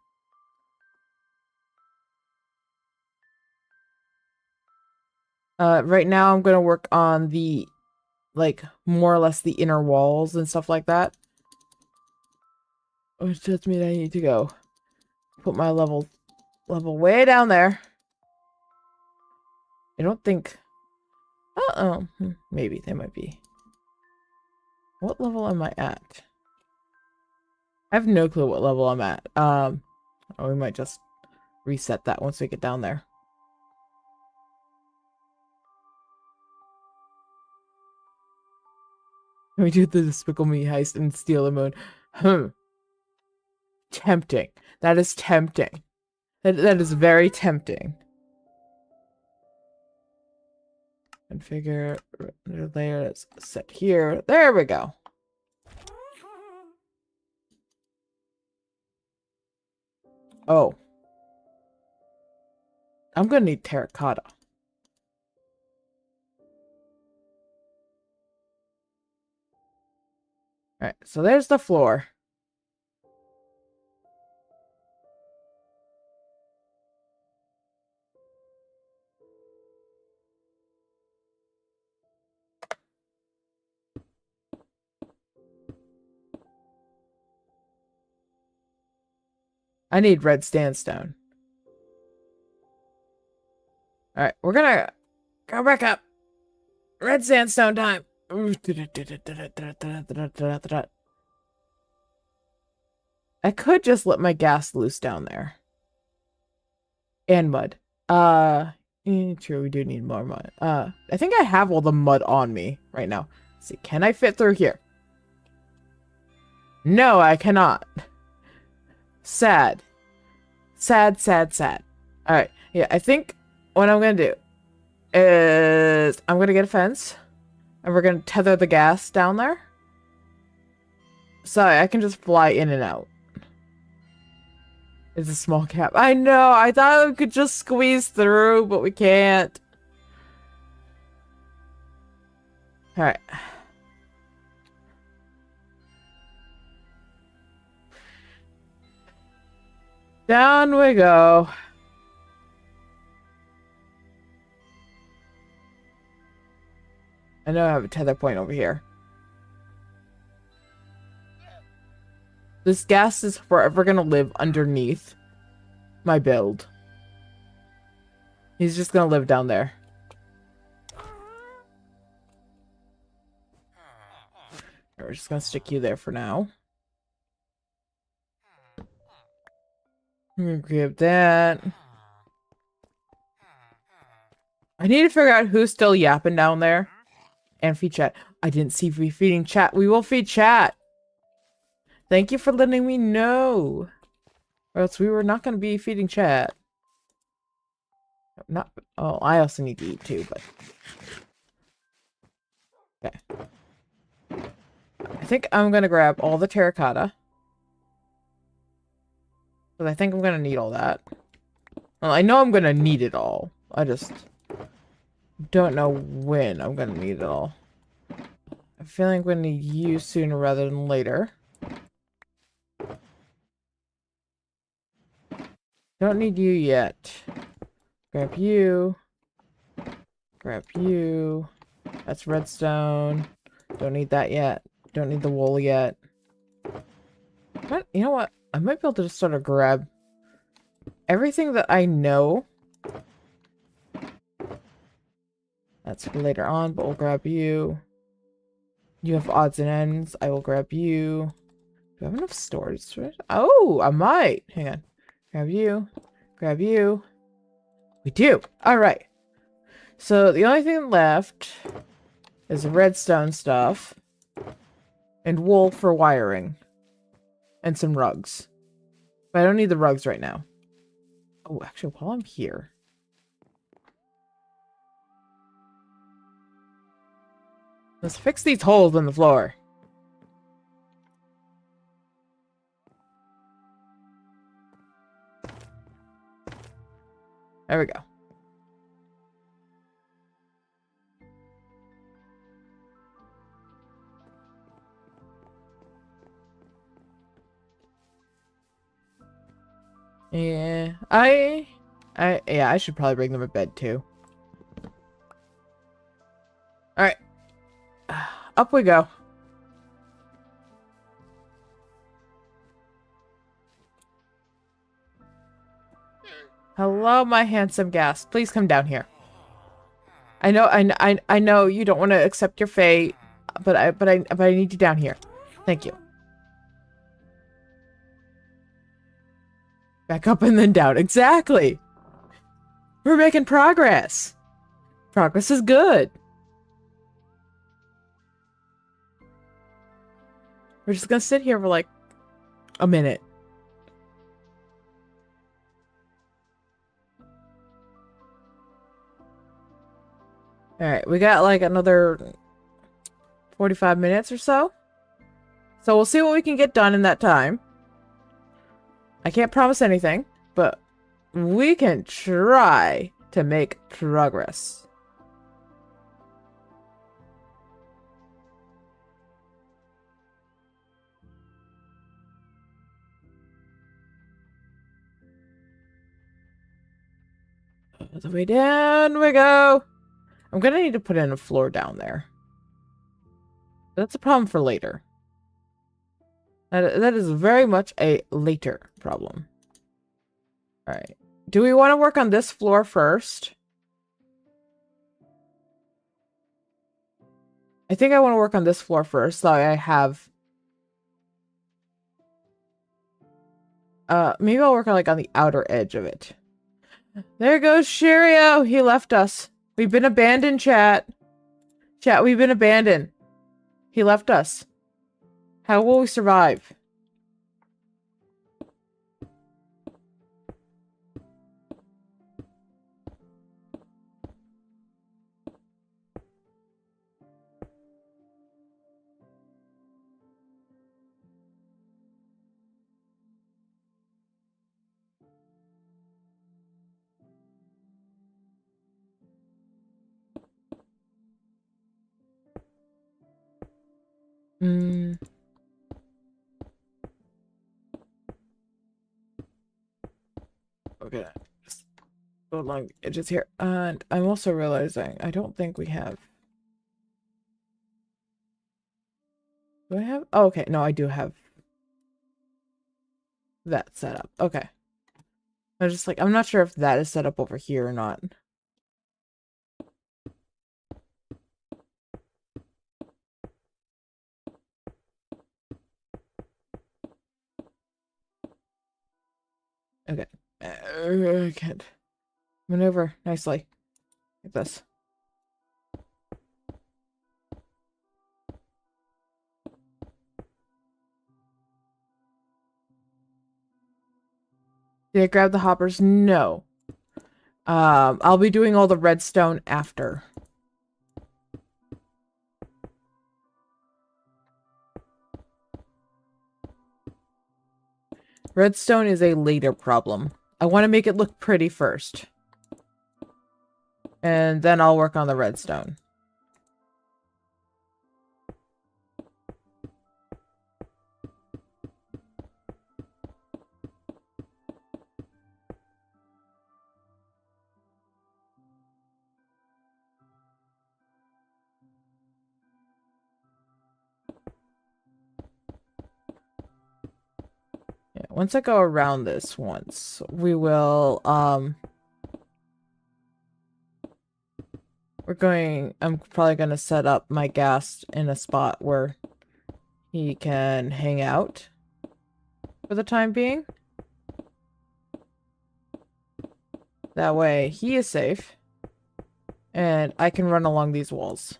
Right now I'm going to work on the, like, more or less the inner walls and stuff like that. Which does mean I need to go put my level way down there. I don't think... maybe they might be. What level am I at? I have no clue what level I'm at. We might just reset that once we get down there. We do the Despicable Me heist and steal the moon. Tempting. That is tempting. That is very tempting. Configure layer. Let's set here. There we go. Oh. I'm gonna need terracotta. Alright, so there's the floor. I need red sandstone. Alright, we're gonna go back up. Red sandstone time. I could just let my gas loose down there. And mud. True, we do need more mud. I think I have all the mud on me right now. Let's see, can I fit through here? No, I cannot. Sad. Sad, sad, sad. Alright, yeah, I think what I'm gonna do is I'm gonna get a fence. And we're gonna tether the gas down there. So I can just fly in and out. It's a small cap. I know, I thought we could just squeeze through, but we can't. Alright. Down we go. I know I have a tether point over here. This gas is forever gonna live underneath my build. He's just gonna live down there. We're just gonna stick you there for now. I'm gonna grab that. I need to figure out who's still yapping down there. And feed chat. I didn't see me feeding chat. We will feed chat. Thank you for letting me know. Or else we were not going to be feeding chat. Not. Oh, I also need to eat too, but. Okay. I think I'm going to grab all the terracotta. Because I think I'm going to need all that. Well, I know I'm going to need it all. I just don't know when I'm going to need it all. I feel like I'm going to need you sooner rather than later. Don't need you yet. Grab you. Grab you. That's redstone. Don't need that yet. Don't need the wool yet. But you know what? I might be able to just sort of grab everything that I know. That's for later on, but we'll grab you. You have odds and ends. I will grab you. Do I have enough storage? Oh, I might. Hang on. Grab you. Grab you. We do. Alright. So the only thing left is redstone stuff. And wool for wiring. And some rugs. But I don't need the rugs right now. Oh, actually, while I'm here. Let's fix these holes in the floor. There we go. Yeah, I should probably bring them to bed too. All right, up we go. Hello, my handsome gas. Please come down here. I know you don't want to accept your fate, but I need you down here. Thank you. Back up and then down. Exactly. We're making progress. Progress is good. We're just gonna sit here for like a minute. Alright, we got like another 45 minutes or so. So we'll see what we can get done in that time. I can't promise anything, but we can try to make progress. All the way down we go. I'm gonna need to put in a floor down there. That's a problem for later. That is very much a later problem. Alright. Do we want to work on this floor first? I think I want to work on this floor first, so I have... maybe I'll work on, like, on the outer edge of it. There goes Shirio! He left us. We've been abandoned, chat. Chat, we've been abandoned. He left us. How will we survive? Okay, just go along the edges here. And I'm also realizing I don't think we have... Do I have... Oh, okay. No, I do have that set up. Okay. I'm just like, I'm not sure if that is set up over here or not. Okay. Good. Maneuver nicely. Like this. Did I grab the hoppers? No. I'll be doing all the redstone after. Redstone is a later problem. I want to make it look pretty first. And then I'll work on the redstone. Yeah, once I go around this once, we will, I'm probably going to set up my ghast in a spot where he can hang out for the time being. That way he is safe and I can run along these walls.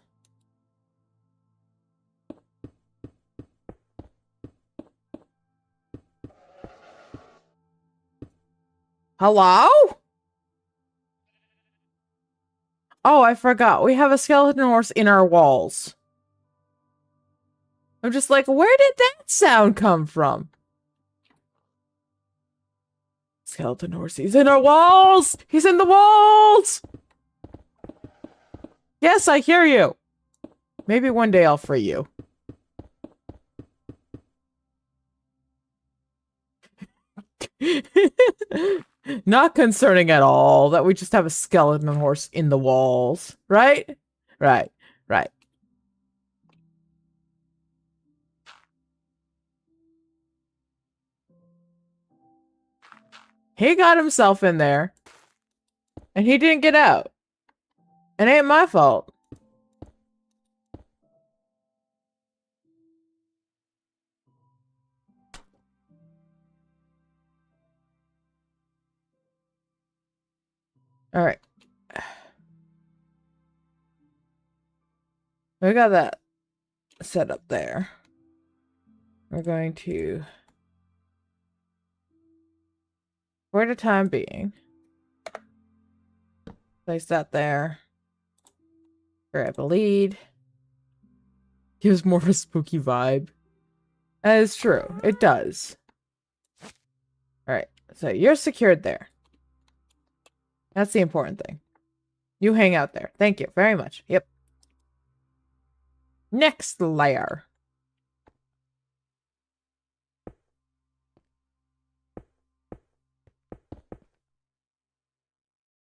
Hello? Oh, I forgot. We have a skeleton horse in our walls. I'm just like, where did that sound come from? Skeleton horse, he's in our walls! He's in the walls! Yes, I hear you. Maybe one day I'll free you. Not concerning at all that we just have a skeleton horse in the walls. Right? Right. Right. He got himself in there. And he didn't get out. It ain't my fault. Alright. We got that set up there. We're going to, for the time being, place that there. Grab a lead. Gives more of a spooky vibe. That is true. It does. Alright. So you're secured there. That's the important thing. You hang out there. Thank you very much. Yep. Next layer.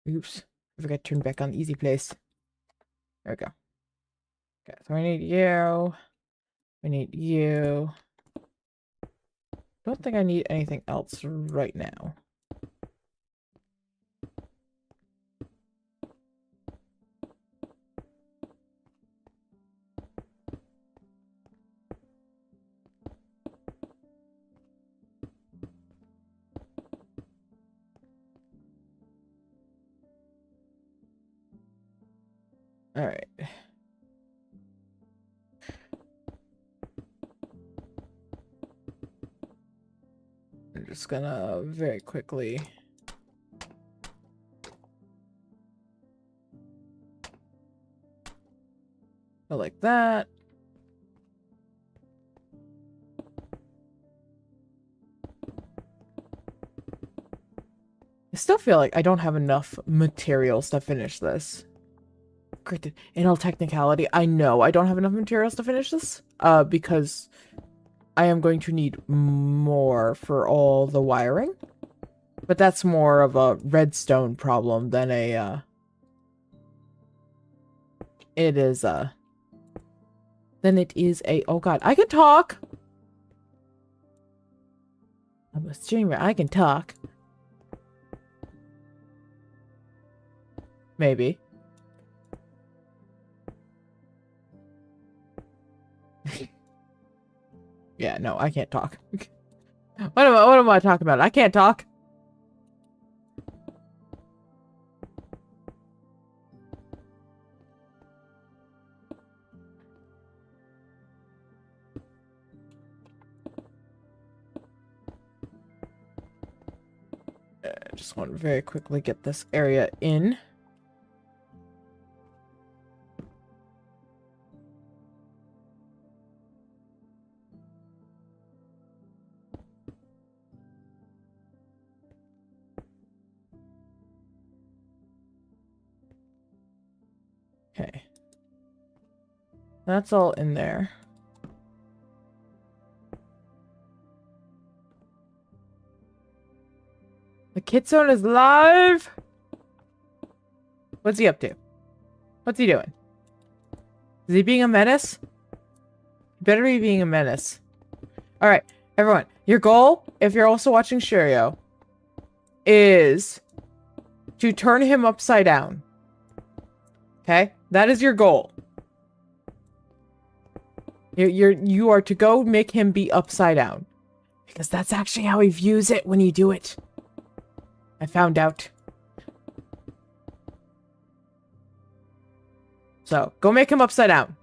Oops. I forgot to turn back on easy place. There we go. Okay, so we need you. We need you. Don't think I need anything else right now. All right. I'm just gonna very quickly go like that. I still feel like I don't have enough materials to finish this. Granted, in all technicality, I know I don't have enough materials to finish this, because I am going to need more for all the wiring. But that's more of a redstone problem than a, than it is a, oh god, I can talk! I'm a streamer. I can talk. Maybe. Yeah, no, I can't talk. What am I talking about? I can't talk. I just want to very quickly get this area in. Okay. That's all in there. The kid zone is live! What's he up to? What's he doing? Is he being a menace? He better be being a menace. Alright, everyone. Your goal, if you're also watching Shirio, is to turn him upside down. Okay? That is your goal. You are to go make him be upside down. Because that's actually how he views it when you do it. I found out. So, go make him upside down.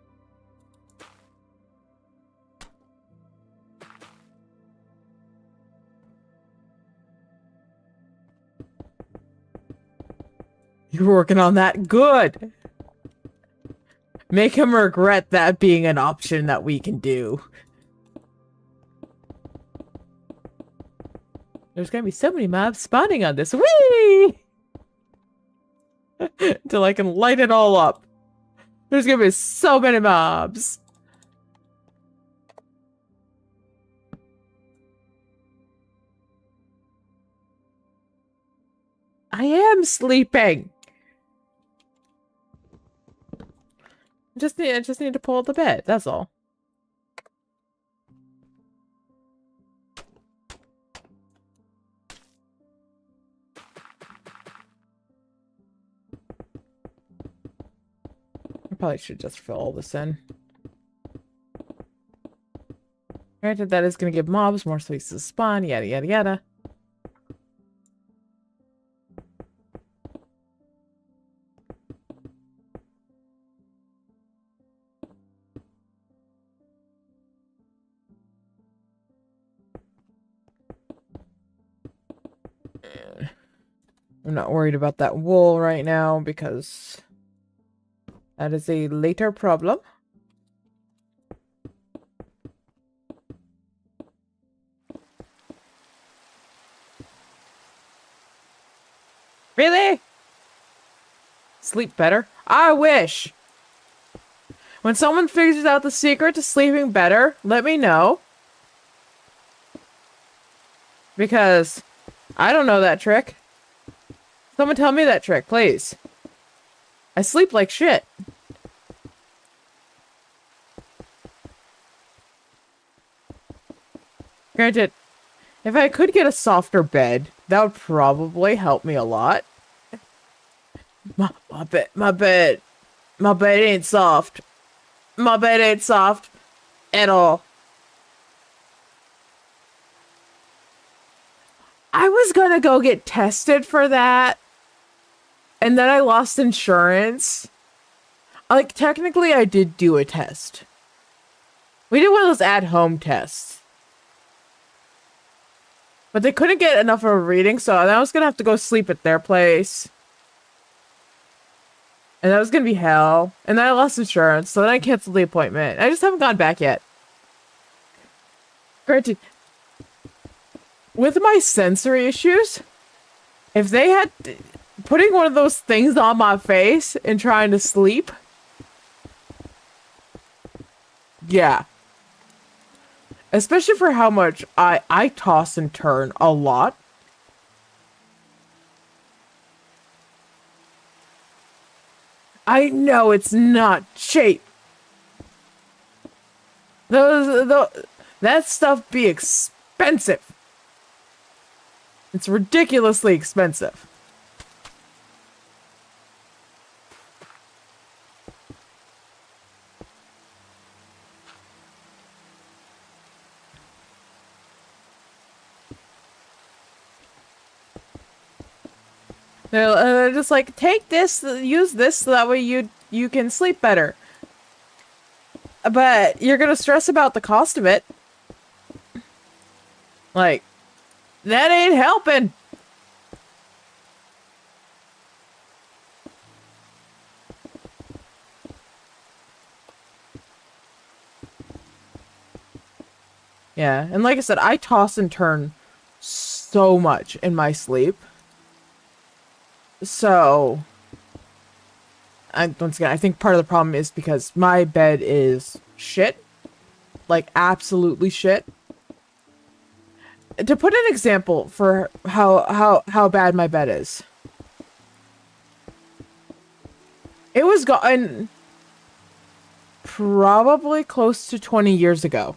You were working on that? Good! Make him regret that being an option that we can do. There's gonna be so many mobs spawning on this. Whee! Until I can light it all up. There's gonna be so many mobs. I am sleeping. I just need to pull the bed. That's all. I probably should just fill all this in. Granted, that is going to give mobs more space to spawn, yada yada yada. I'm not worried about that wool right now because that is a later problem. Really? Sleep better? I wish! When someone figures out the secret to sleeping better, let me know. Because I don't know that trick. Someone tell me that trick, please. I sleep like shit. Granted, if I could get a softer bed, that would probably help me a lot. My bed ain't soft. My bed ain't soft at all. I was gonna go get tested for that. And then I lost insurance. Like, technically, I did do a test. We did one of those at-home tests. But they couldn't get enough of a reading, so I was gonna have to go sleep at their place. And that was gonna be hell. And then I lost insurance, so then I canceled the appointment. I just haven't gone back yet. Granted, with my sensory issues, if they had... putting one of those things on my face and trying to sleep. Yeah. Especially for how much I toss and turn a lot. I know it's not cheap. That stuff be expensive. It's ridiculously expensive. They're just like, take this, use this so that way you can sleep better. But you're gonna stress about the cost of it. Like, that ain't helping. Yeah, and like I said, I toss and turn so much in my sleep. So, once again, I think part of the problem is because my bed is shit. Like, absolutely shit. To put an example for how bad my bed is. It was gotten probably close to 20 years ago.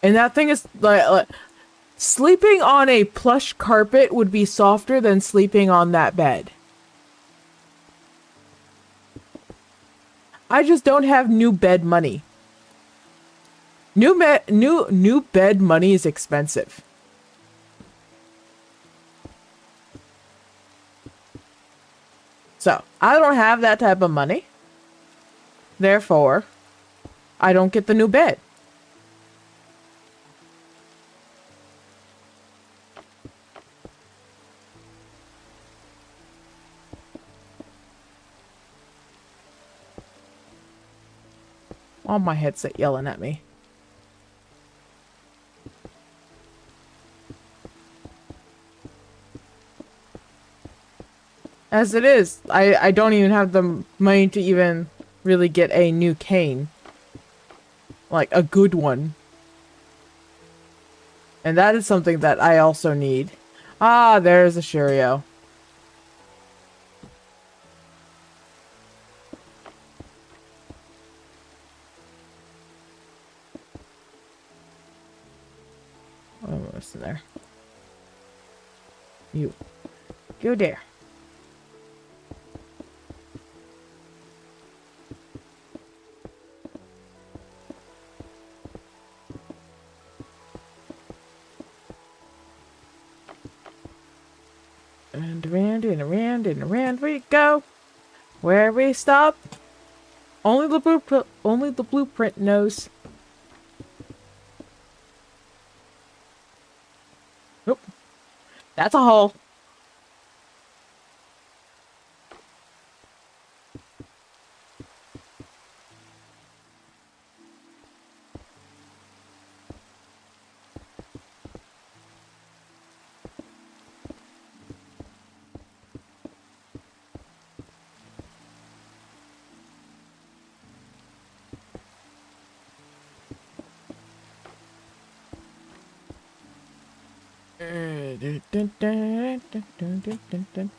And that thing is like sleeping on a plush carpet would be softer than sleeping on that bed. I just don't have new bed money. New bed money is expensive. So, I don't have that type of money. Therefore, I don't get the new bed. On my headset yelling at me. As it is, I don't even have the money to even really get a new cane. Like, a good one. And that is something that I also need. Ah, there's a Cheerio. Oh, what's in there? You. Go there. And around and around and around we go. Where we stop, only the blueprint knows. Nope. That's a hole.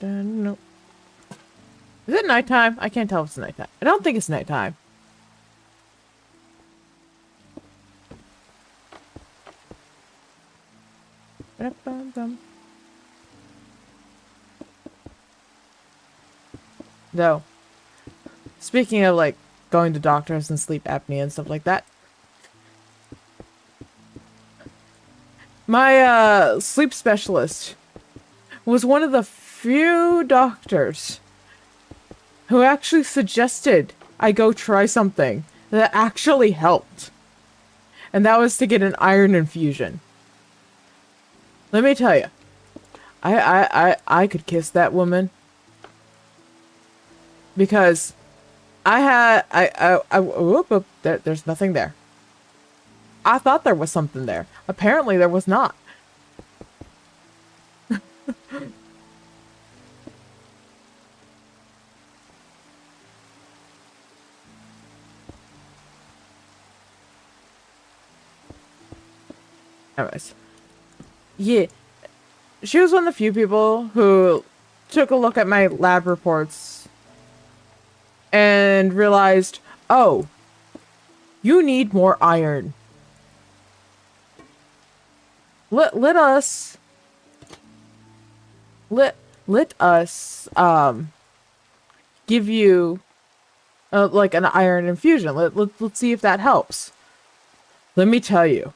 No. Is it nighttime? I can't tell if it's nighttime. I don't think it's nighttime. Though, speaking of like going to doctors and sleep apnea and stuff like that, my sleep specialist was one of the few doctors who actually suggested I go try something that actually helped. And that was to get an iron infusion. Let me tell you, I could kiss that woman. Because there's nothing there. I thought there was something there. Apparently there was not. Anyways. Yeah. She was one of the few people who took a look at my lab reports and realized, oh, you need more iron. let us give you like an iron infusion. Let's see if that helps. Let me tell you,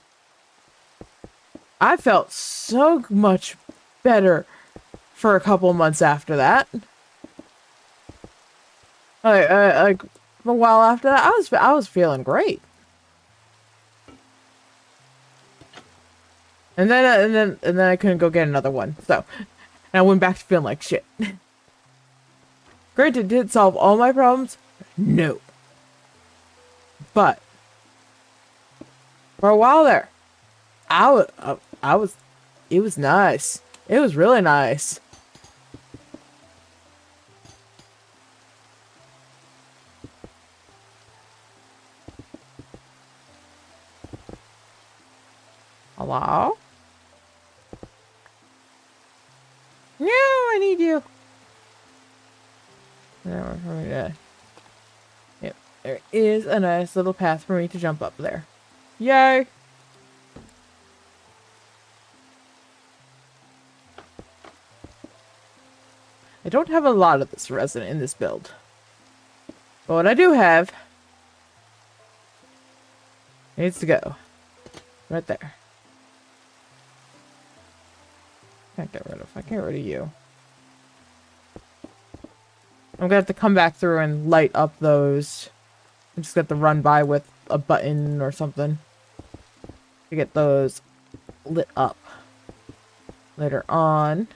I felt so much better for a couple months after that. Like a while after that, I was feeling great. And then I couldn't go get another one. So, and I went back to feeling like shit. Granted, did it solve all my problems? No. But for a while there, I was, it was nice. It was really nice. Hello? No, I need you. Yep, there is a nice little path for me to jump up there. Yay! I don't have a lot of this resin in this build. But what I do have needs to go. Right there. I can't get rid of you. I'm gonna have to come back through and light up those. I'm just gonna have to run by with a button or something to get those lit up later on.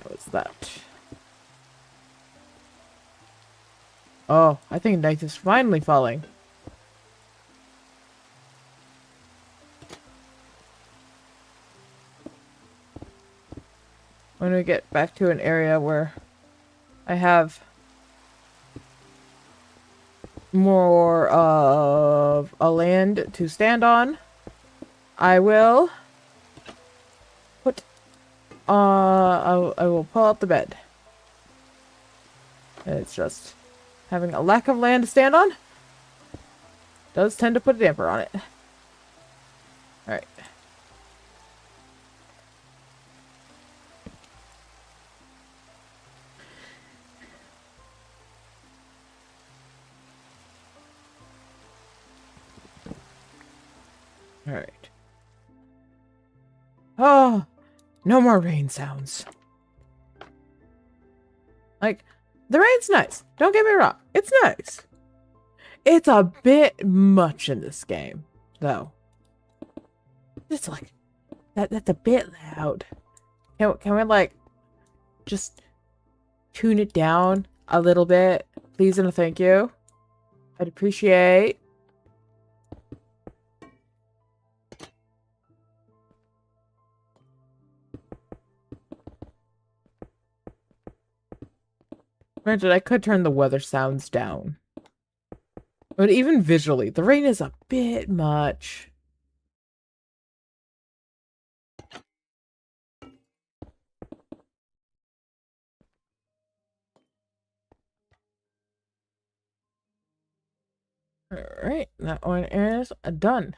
What's that? Oh, I think night is finally falling. When we get back to an area where I have more of a land to stand on, I will put I will pull out the bed. It's just having a lack of land to stand on does tend to put a damper on it. Alright. Alright. Oh, no more rain sounds. Like, the rain's nice. Don't get me wrong. It's nice. It's a bit much in this game, though. It's like, that's a bit loud. Can we, like, just tune it down a little bit? Please and a thank you. I'd appreciate. Granted, I could turn the weather sounds down. But even visually, the rain is a bit much. Alright, that one is done.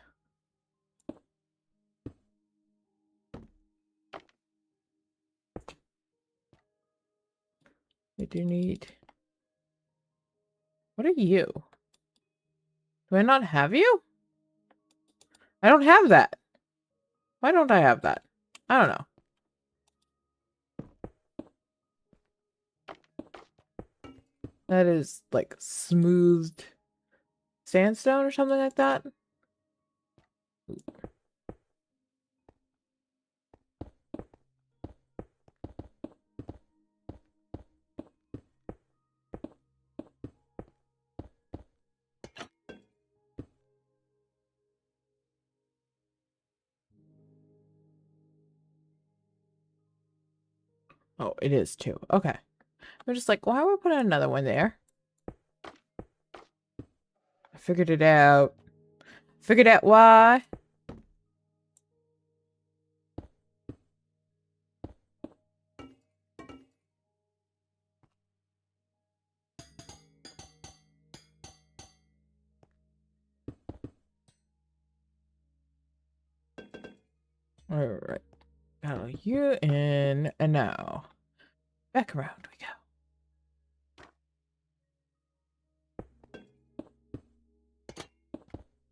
We do need... What are you? Do I not have you? I don't have that. Why don't I have that? I don't know. That is like smoothed sandstone or something like that. Oh, it is too. Okay. I'm just like, why would I put another one there? I figured it out. Figured out why. Alright. Got you in, and now back around we go.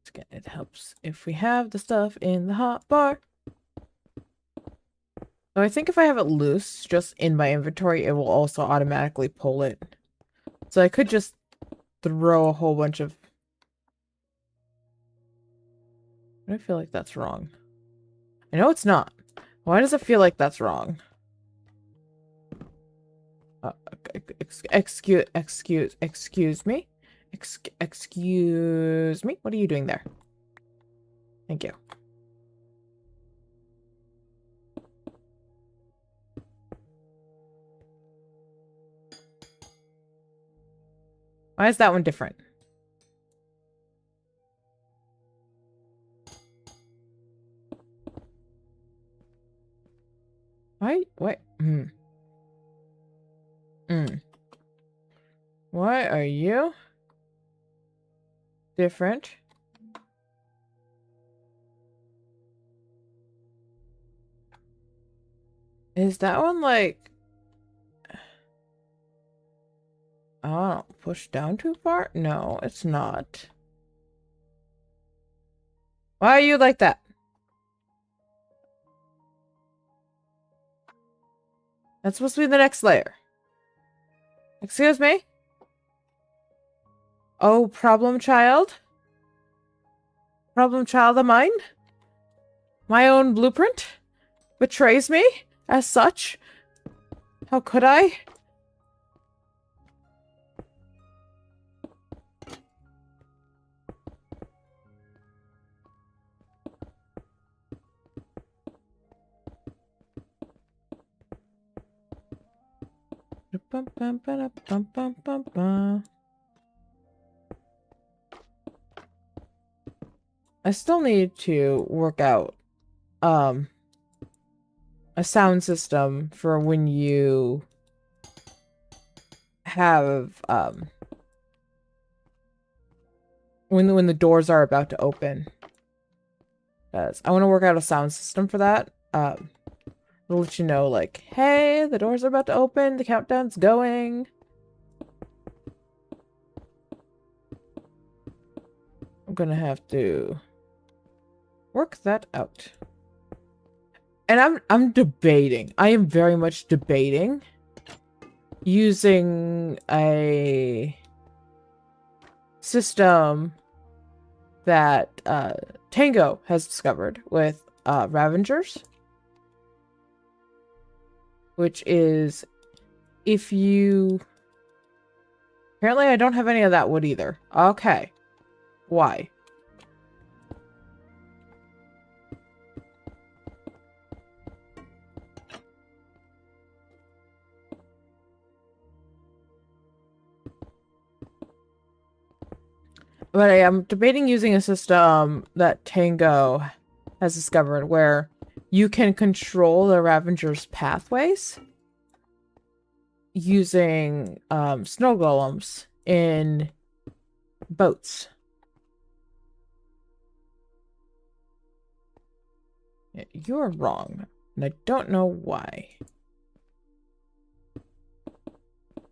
Again, it helps if we have the stuff in the hot bar. So I think if I have it loose, just in my inventory, it will also automatically pull it. So I could just throw a whole bunch of... I feel like that's wrong. I know it's not. Why does it feel like that's wrong? Excuse me? Excuse me? What are you doing there? Thank you. Why is that one different? Why? What? Why are you different? Is that one like... Oh, push down too far? No, it's not. Why are you like that? That's supposed to be the next layer. Excuse me? Oh, problem child? Problem child of mine? My own blueprint? Betrays me? As such? How could I? I still need to work out a sound system for when you have when the doors are about to open. Because I want to work out a sound system for that. It'll let you know, like, hey, the doors are about to open, the countdown's going. I'm gonna have to work that out. And I'm debating. I am very much debating using a system that Tango has discovered with Ravengers. Which is if you... Apparently I don't have any of that wood either. Okay. Why? But I am debating using a system that Tango has discovered where you can control the Ravengers' pathways using snow golems in boats. You're wrong, and I don't know why.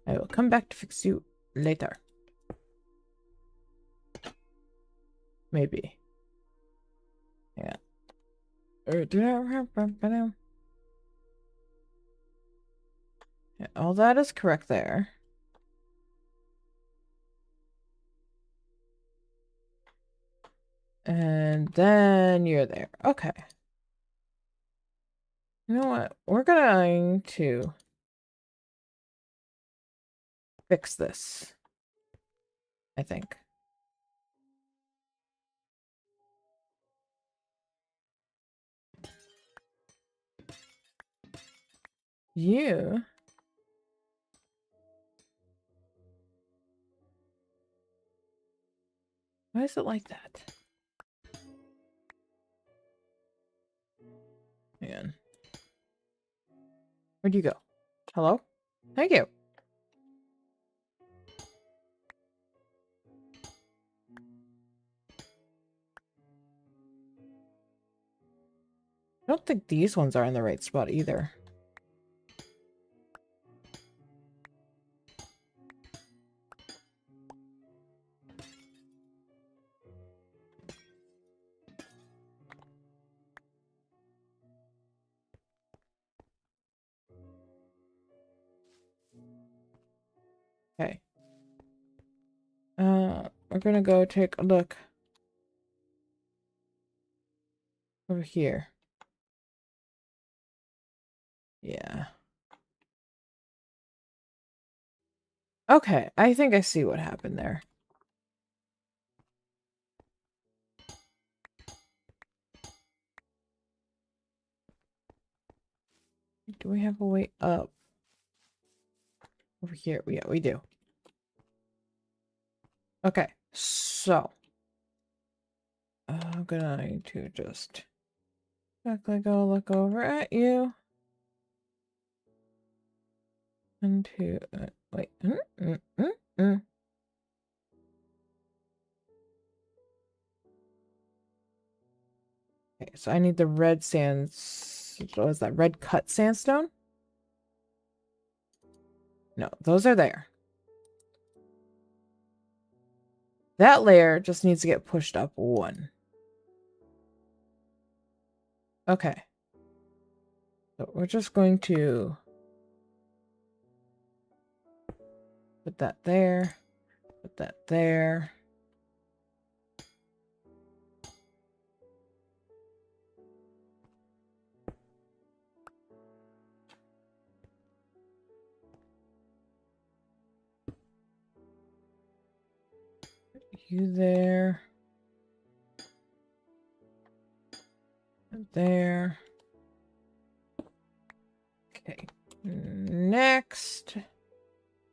I will come back to fix you later. Maybe. Yeah. Yeah, all that is correct there. And then you're there. Okay. You know what? We're going to fix this, I think. You. Why is it like that? Hang on. Where'd you go? Hello? Thank you. I don't think these ones are in the right spot either. Okay. We're gonna go take a look over here. Yeah. Okay, I think I see what happened there. Do we have a way up? Over here, yeah, we do. Okay, so I'm gonna need to just quickly go look over at you. And to wait. Okay, so I need the red sands. What was that? Red cut sandstone? No, those are there. That layer just needs to get pushed up one. Okay. So we're just going to put that there. Put that there. You there. And there. Okay. Next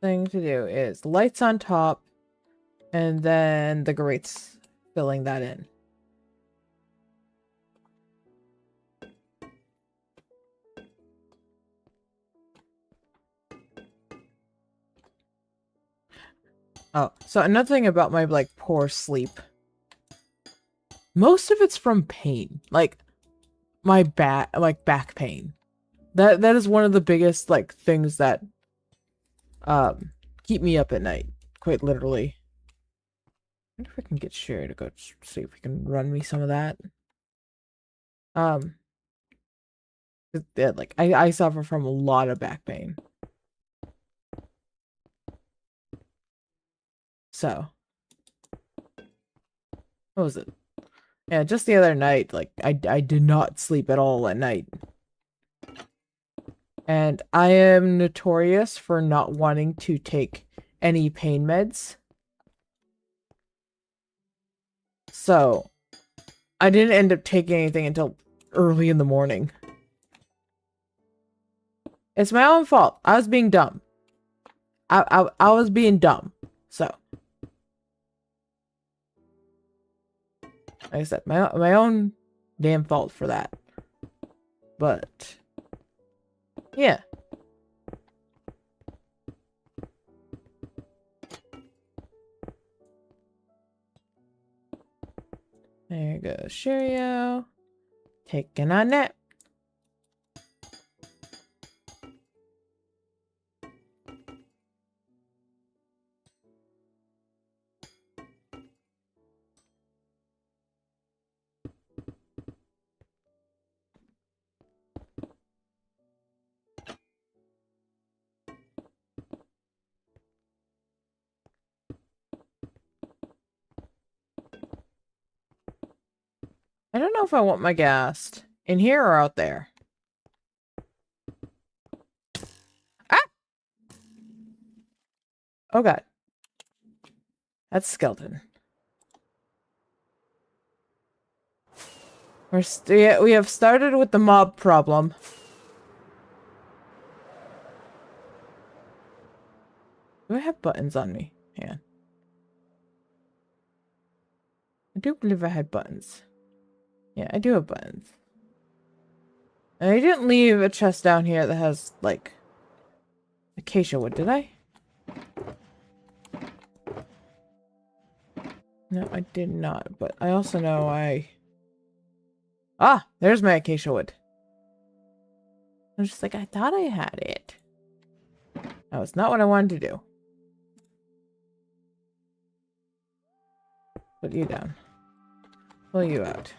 thing to do is lights on top and then the grates, filling that in. Oh, so another thing about my like poor sleep. Most of it's from pain. Like my back pain. That is one of the biggest like things that keep me up at night, quite literally. I wonder if I can get Sherry to go see if we can run me some of that. Yeah, like I suffer from a lot of back pain. So what was it? Yeah, just the other night, like I did not sleep at all at night. And I am notorious for not wanting to take any pain meds. So I didn't end up taking anything until early in the morning. It's my own fault. I was being dumb. I was being dumb. So like I said, my own damn fault for that. But yeah. There goes Cheerio. Taking a nap. I don't know if I want my ghast in here or out there. Ah! Oh god. That's skeleton. We have started with the mob problem. Do I have buttons on me? Yeah. I do believe I had buttons. Yeah, I do have buttons. And I didn't leave a chest down here that has, like, acacia wood, did I? No, I did not, but I also know Ah! There's my acacia wood. I was just like, I thought I had it. That was not what I wanted to do. Put you down. Pull you out.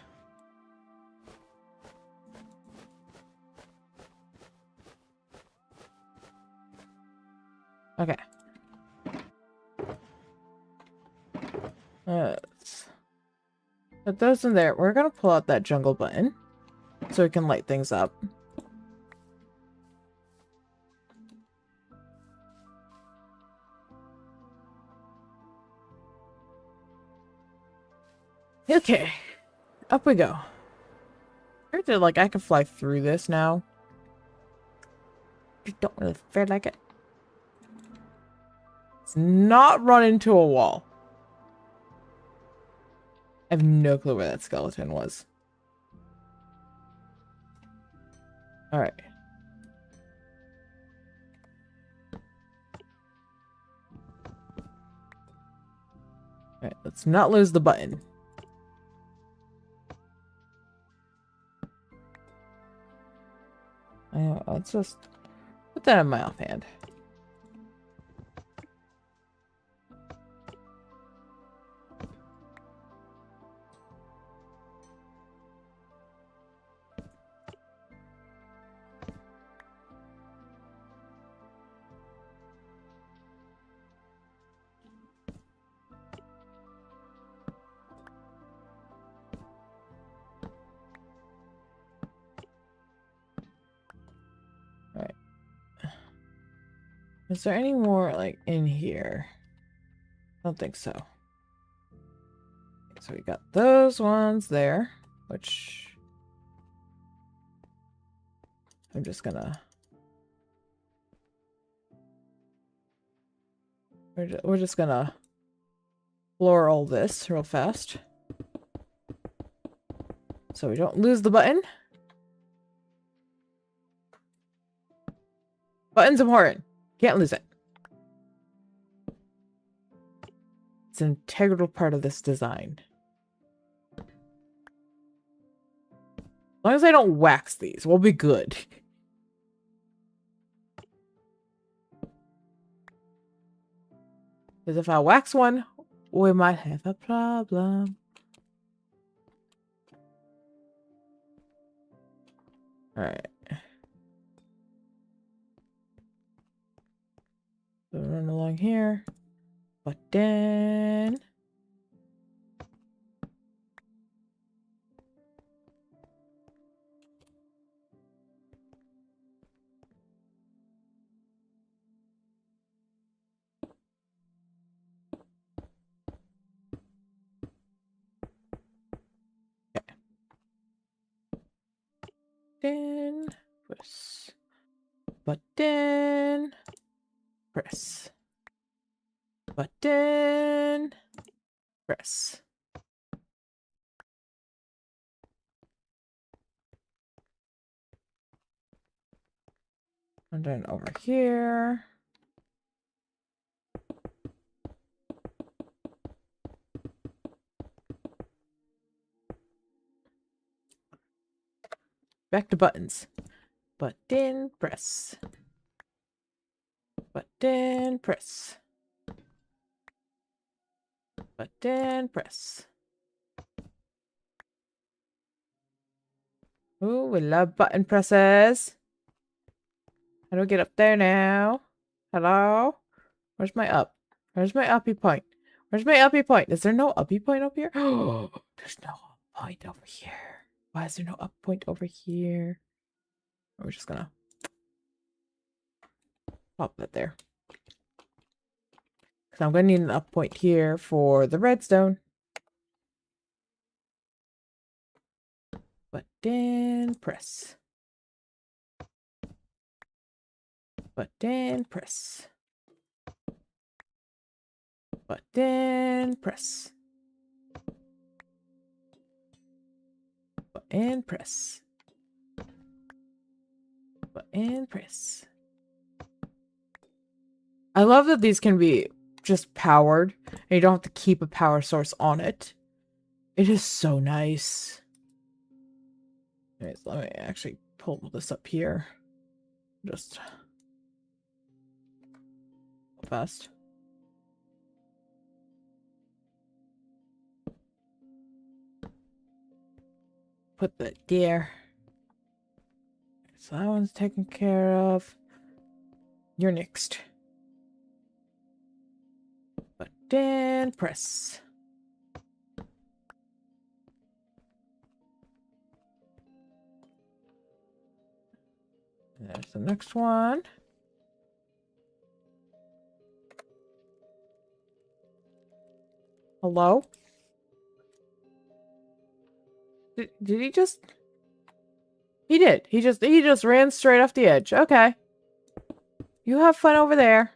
Okay. Let's put those in there. We're gonna pull out that jungle button so we can light things up. Okay. Up we go. Heard that, like, I can fly through this now. Just don't really feel like it. Let's not run into a wall. I have no clue where that skeleton was. Alright. Alright, let's not lose the button. Let's just put that in my offhand. Alright. Is there any more, like, in here? I don't think so. So we got those ones there, which I'm just gonna... We're just gonna floor all this real fast. So we don't lose the button. Button's important. Can't lose it. It's an integral part of this design. As long as I don't wax these, we'll be good. Because if I wax one, we might have a problem. Alright. So run along here. Button. Button, press. Button, press. Button, press. And then over here. Back to buttons. Button, press. Button, press. Button, press. Ooh, we love button presses. How do I get up there now? Hello? Where's my up? Where's my uppy point? Where's my uppy point? Is there no uppy point up here? Oh, there's no up point over here. Why is there no up point over here? We're just gonna pop that there. Because I'm gonna need an up point here for the redstone. Button, press. Button, press. Button press. Button press. Button press. I love that these can be just powered and you don't have to keep a power source on it. It is so nice. Anyways, let me actually pull this up here. Just fast. Put that there. So that one's taken care of. You're next. Button press. There's the next one. Hello? Did he just... He did. He just ran straight off the edge. Okay. You have fun over there.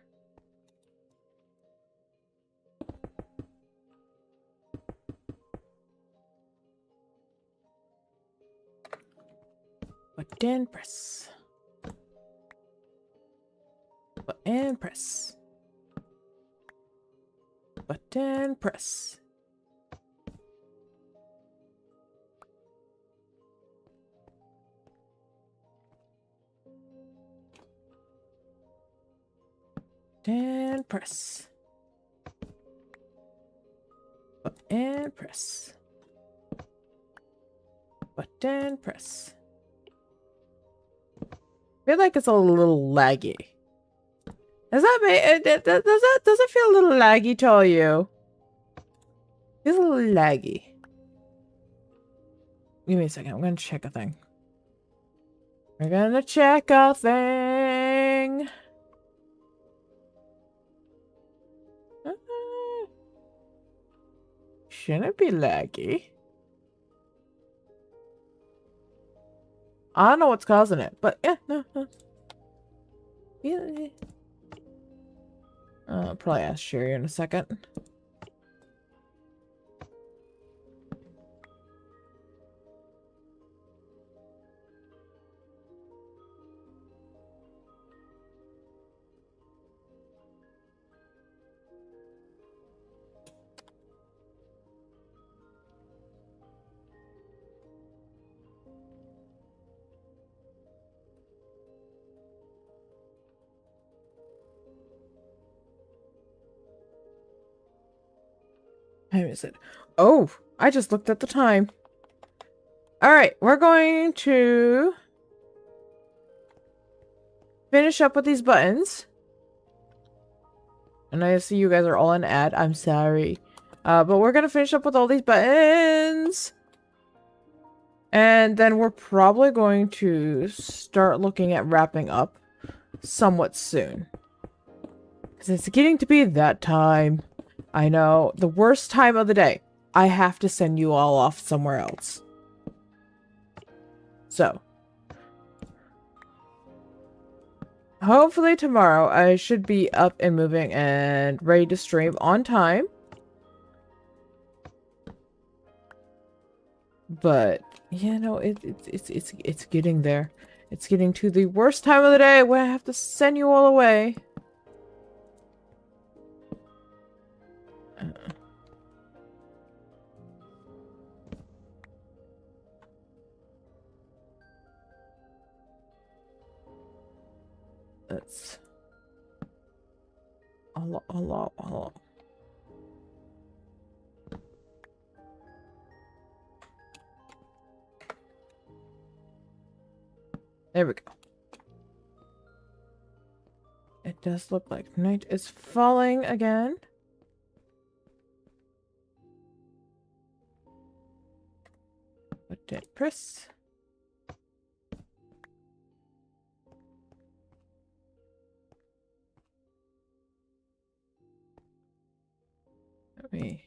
Button press. Button press. Button press. Button press. Button press. Button press. I feel like it's a little laggy. Does it feel a little laggy to all you? Feels a little laggy. Give me a second. I'm gonna check a thing. We're gonna check a thing. Shouldn't it be laggy? I don't know what's causing it, but yeah, no. Yeah. I'll probably ask Sherry in a second. Time is it? Oh, I just looked at the time. Alright, we're going to finish up with these buttons. And I see you guys are all in ad. I'm sorry. But we're gonna finish up with all these buttons. And then we're probably going to start looking at wrapping up somewhat soon. Because it's getting to be that time. I know, the worst time of the day. I have to send you all off somewhere else. So. Hopefully tomorrow I should be up and moving and ready to stream on time. But, you know, it's getting there. It's getting to the worst time of the day where I have to send you all away. That's a lot. There we go. It does look like night is falling again. Button press. Let me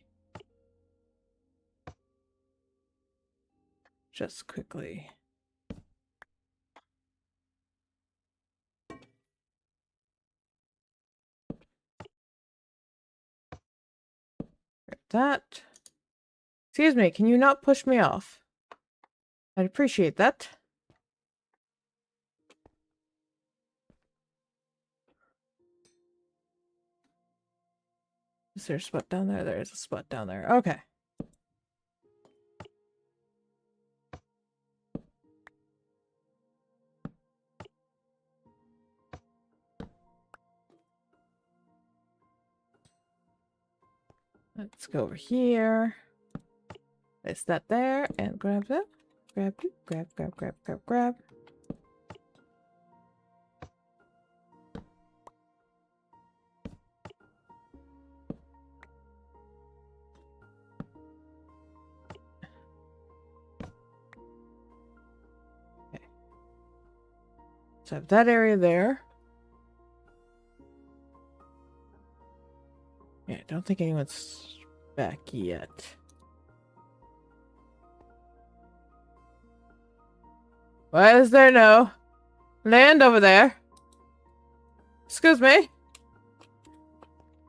just quickly. that. Excuse me, can you not push me off? I'd appreciate that. Is there a spot down there? There is a spot down there. Okay. Let's go over here. Place that there and grab that. Grab, grab, grab, grab, grab, grab. Okay. So I have that area there. Yeah, I don't think anyone's back yet. Why is there no land over there? Excuse me?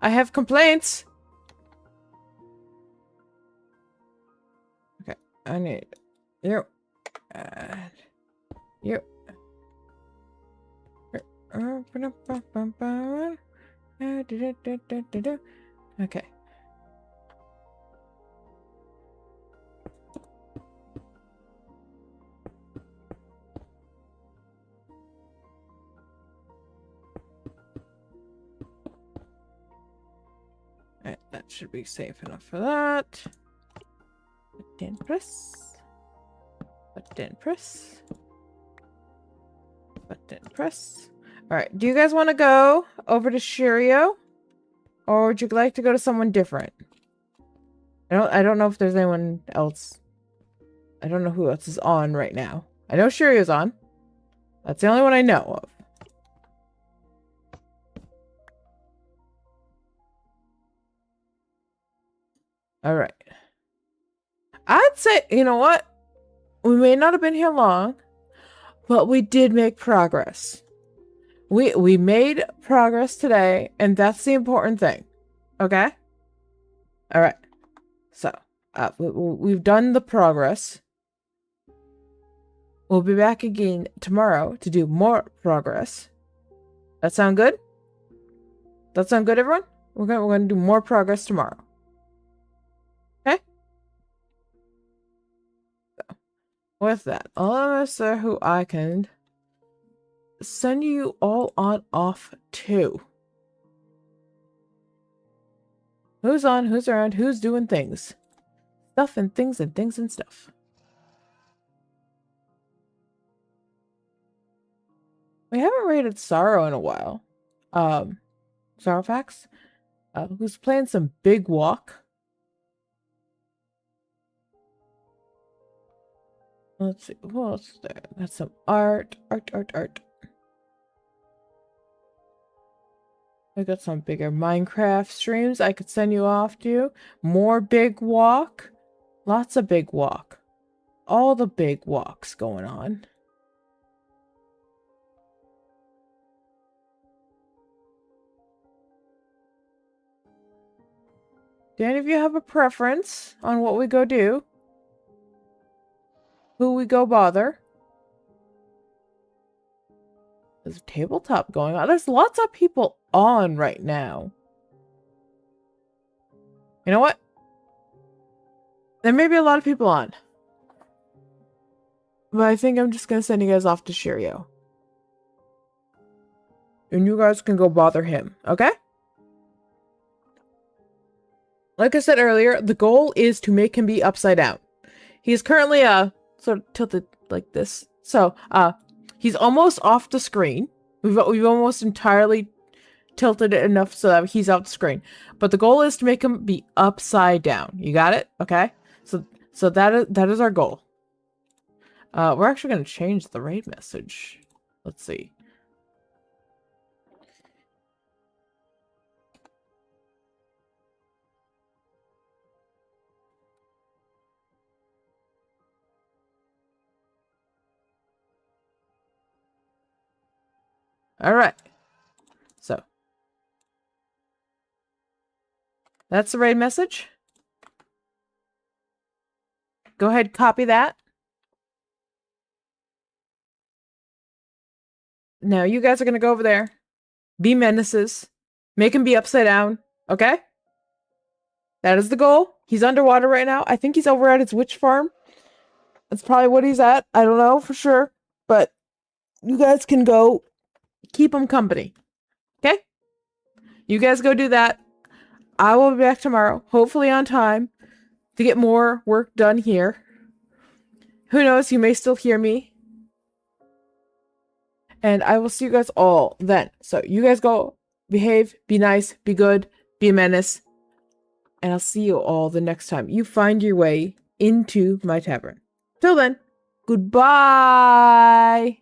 I have complaints. Okay, I need you. You. Okay. Alright, that should be safe enough for that. Button press. Button press. Button press. Alright, do you guys want to go over to Shirio? Or would you like to go to someone different? I don't know if there's anyone else. I don't know who else is on right now. I know Shirio's on. That's the only one I know of. Alright. I'd say, you know what? We may not have been here long, but we did make progress. We made progress today, and that's the important thing. Okay? Alright. So, we've done the progress. We'll be back again tomorrow to do more progress. That sound good? That sound good, everyone? We're gonna do more progress tomorrow. Okay? So, with that, I'll say who I can send you all on off to. Who's on, who's around, who's doing things. Stuff and things and things and stuff. We haven't rated Sorrow in a while. Sorrowfax, who's playing some Big Walk. Let's see, what else is there? That's some art. I got some bigger Minecraft streams I could send you off to. More Big Walk. Lots of Big Walk. All the Big Walks going on. Do any of you have a preference on what we go do? Who we go bother? There's a tabletop going on. There's lots of people on right now. You know what? There may be a lot of people on. But I think I'm just going to send you guys off to Shirio. And you guys can go bother him, okay? Like I said earlier, the goal is to make him be upside down. He's currently sort of tilted like this. So, he's almost off the screen. We've almost entirely tilted it enough so that he's off the screen. But the goal is to make him be upside down. You got it? Okay? So that is our goal. We're actually going to change the raid message. Let's see. All right. So that's the raid message. Go ahead, copy that. Now you guys are going to go over there. Be menaces. Make him be upside down. Okay? That is the goal. He's underwater right now. I think he's over at his witch farm. That's probably what he's at. I don't know for sure. But you guys can go keep him company. Okay? You guys go do that. I will be back tomorrow, hopefully on time, to get more work done here. Who knows? You may still hear me. And I will see you guys all then. So you guys go behave, be nice, be good, be a menace. And I'll see you all the next time you find your way into my tavern. Till then, goodbye.